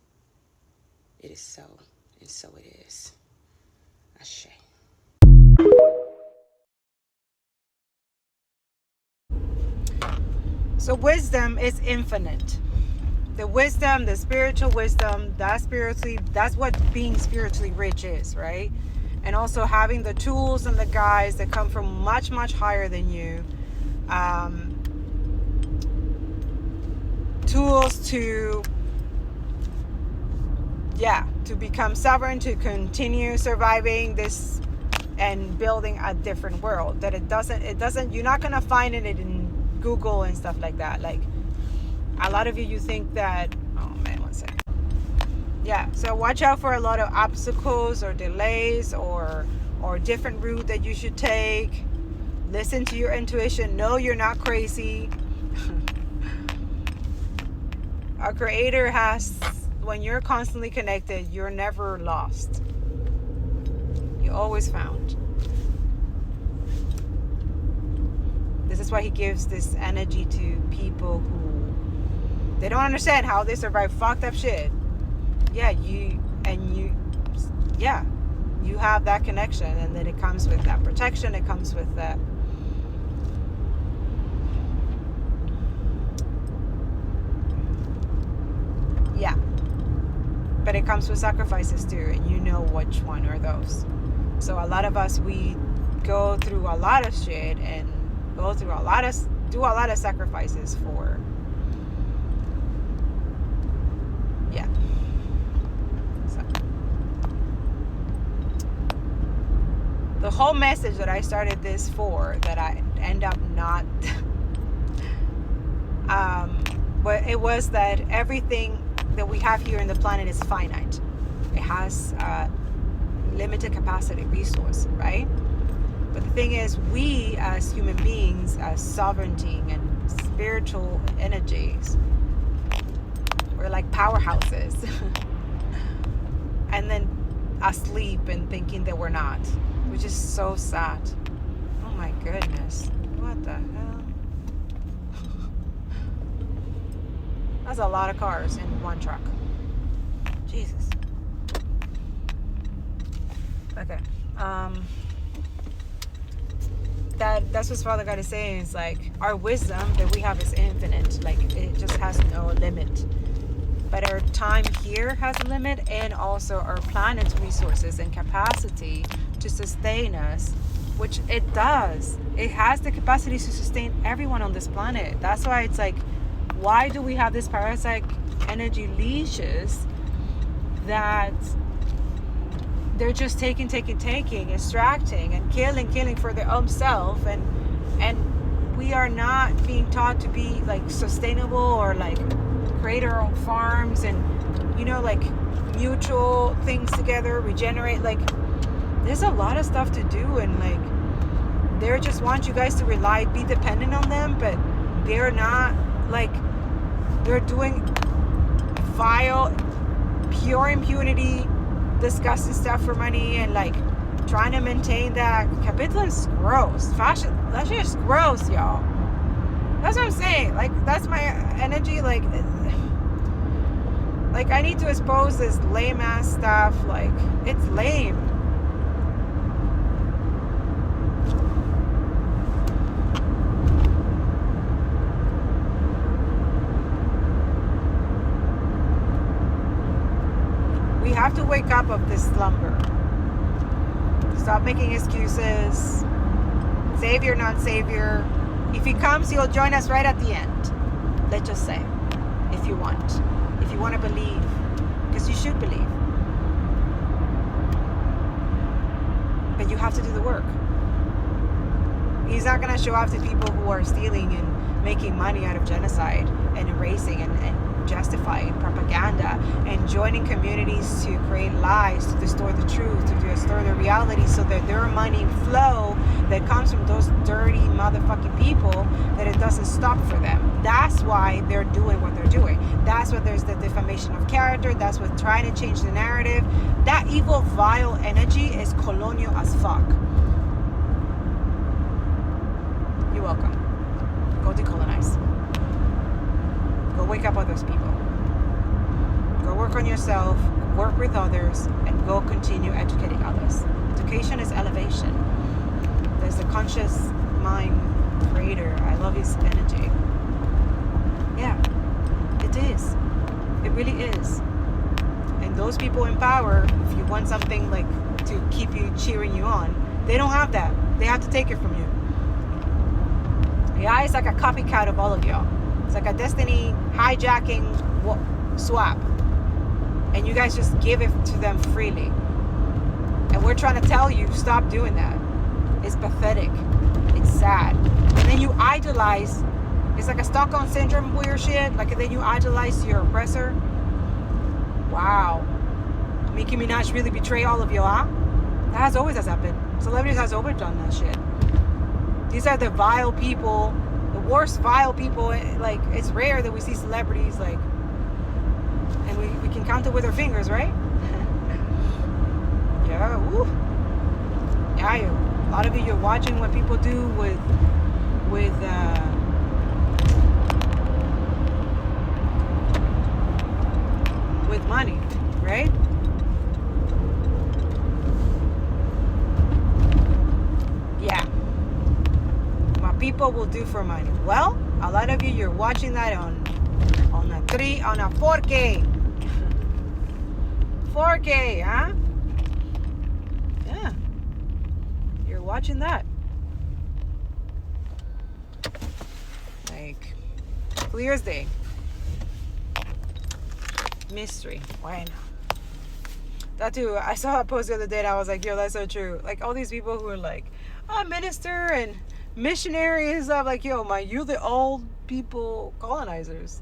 It is so, and so it is. Ashe. So wisdom is infinite. The wisdom, the spiritual wisdom, that's what being spiritually rich is, right? And also having the tools and the guides that come from much, much higher than you. Tools to become sovereign, to continue surviving this and building a different world. That it doesn't, you're not gonna find it in Google and stuff like that. Like, a lot of you think that, oh man, one second. Yeah, so watch out for a lot of obstacles or delays or different route that you should take. Listen to your intuition. No, you're not crazy. Our creator has, when you're constantly connected, you're never lost. You're always found. This is why he gives this energy to people who, they don't understand how they survive fucked up shit. Yeah, you have that connection, and then it comes with that protection, it comes with that. Yeah. But it comes with sacrifices too, and you know which one are those. So a lot of us, we go through a lot of shit and do a lot of sacrifices for, yeah. So the whole message that I started this for, that I end up not but it was that everything that we have here in the planet is finite. It has limited capacity, resource, right? But the thing is, we as human beings, as sovereignty and spiritual energies, we're like powerhouses. And then asleep and thinking that we're not, which is so sad. Oh my goodness. What the hell? That's a lot of cars in one truck. Jesus. Okay. That's what Father God is saying. It's like our wisdom that we have is infinite. Like, it just has no limit. But our time here has a limit, and also our planet's resources and capacity to sustain us, which it does. It has the capacity to sustain everyone on this planet. That's why it's like, why do we have this parasite energy leashes that they're just taking, extracting and killing for their own self, and we are not being taught to be like sustainable or like create our own farms and, you know, like mutual things together, regenerate. Like, there's a lot of stuff to do, and like they just want you guys to be dependent on them, but they're not. Like, they're doing vile, pure impunity, disgusting stuff for money, and like trying to maintain that. Capitalism's gross. Fashion, that shit is gross, y'all. That's what I'm saying. Like, that's my energy. Like I need to expose this lame ass stuff. Like, it's lame. We have to wake up of this slumber. Stop making excuses. Savior, not savior. If he comes, he'll join us right at the end. Let's just say, if you want. If you want to believe, because you should believe. But you have to do the work. He's not going to show up to people who are stealing and making money out of genocide and erasing and justifying propaganda and joining communities to create lies, to distort the truth, to distort the reality, so that their money flow that comes from those dirty motherfucking people, that it doesn't stop for them. That's why they're doing what they're doing. That's why there's the defamation of character. That's what trying to change the narrative. That evil, vile energy is colonial as fuck. You're welcome. Go decolonize. Go wake up others people. Go work on yourself, work with others, and go continue educating others. Education is elevation. There's a conscious mind creator. I love his energy. Yeah, it is. It really is. And those people in power, if you want something like to keep you cheering you on, they don't have that. They have to take it from you. AI is like a copycat of all of y'all. It's like a destiny hijacking swap. And you guys just give it to them freely. And we're trying to tell you, stop doing that. It's pathetic. It's sad. And then you idolize. It's like a Stockholm Syndrome weird shit. Like, and then you idolize your oppressor. Wow. Nicki Minaj really betray all of you, huh? That always has happened. Celebrities has always done that shit. These are the vile people, the worst vile people. Like, it's rare that we see celebrities, like, and we can count it with our fingers, right? Yeah, woo. Yeah, a lot of you, you're watching what people do with money, right? Yeah. What people will do for money. Well, a lot of you, you're watching that on a 4K. 4K, huh? Yeah. You're watching that. Like, clear as day. Mystery. Why not? That too, I saw a post the other day and I was like, yo, that's so true. Like, all these people who are like, oh, minister and missionary and stuff, like, yo, you're the old people colonizers.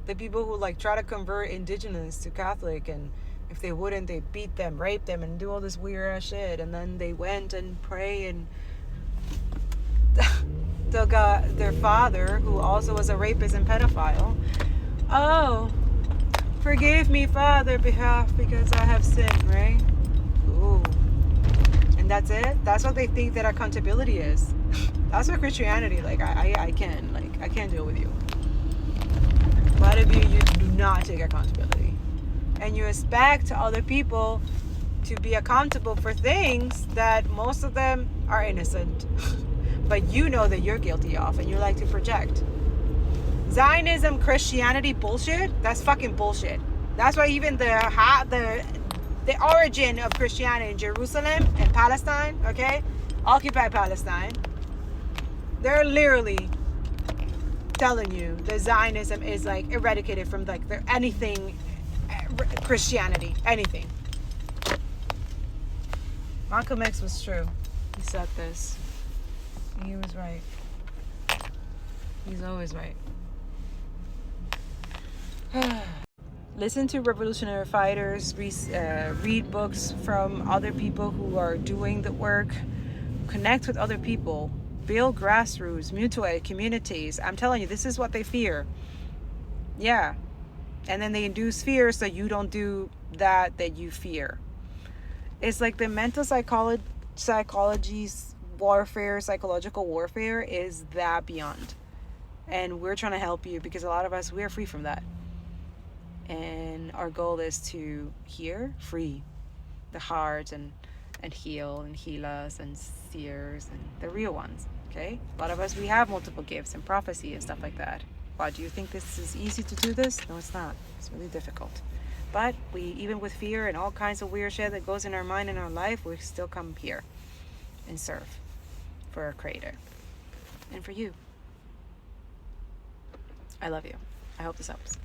The people who like try to convert indigenous to Catholic, and if they wouldn't, they beat them, rape them, and do all this weird ass shit. And then they went and pray and took their father, who also was a rapist and pedophile. Oh, forgive me, Father, because I have sinned, right? Ooh. And that's it? That's what they think that accountability is. That's what Christianity, like, I can't deal with you. A lot of you do not take accountability. And you expect other people to be accountable for things that most of them are innocent. But you know that you're guilty of, and you like to project. Zionism, Christianity bullshit, that's fucking bullshit. That's why even the origin of Christianity in Jerusalem and Palestine, okay, occupied Palestine, they're literally telling you that Zionism is like eradicated from like anything Christianity, anything. Malcolm X was true. He said this. He was right. He's always right. Listen to revolutionary fighters, read books from other people who are doing the work, connect with other people, build grassroots, mutual aid communities. I'm telling you, this is what they fear. Yeah. And then they induce fear so you don't do that you fear. It's like the mental psychology's warfare, psychological warfare is that beyond. And we're trying to help you because a lot of us, we're free from that. And our goal is to free the heart and heal and heal us and seers and the real ones. Okay? A lot of us, we have multiple gifts and prophecy and stuff like that. Why do you think this is easy to do this? No, it's not. It's really difficult. But we, even with fear and all kinds of weird shit that goes in our mind and our life, we still come here and serve for our Creator and for you. I love you. I hope this helps.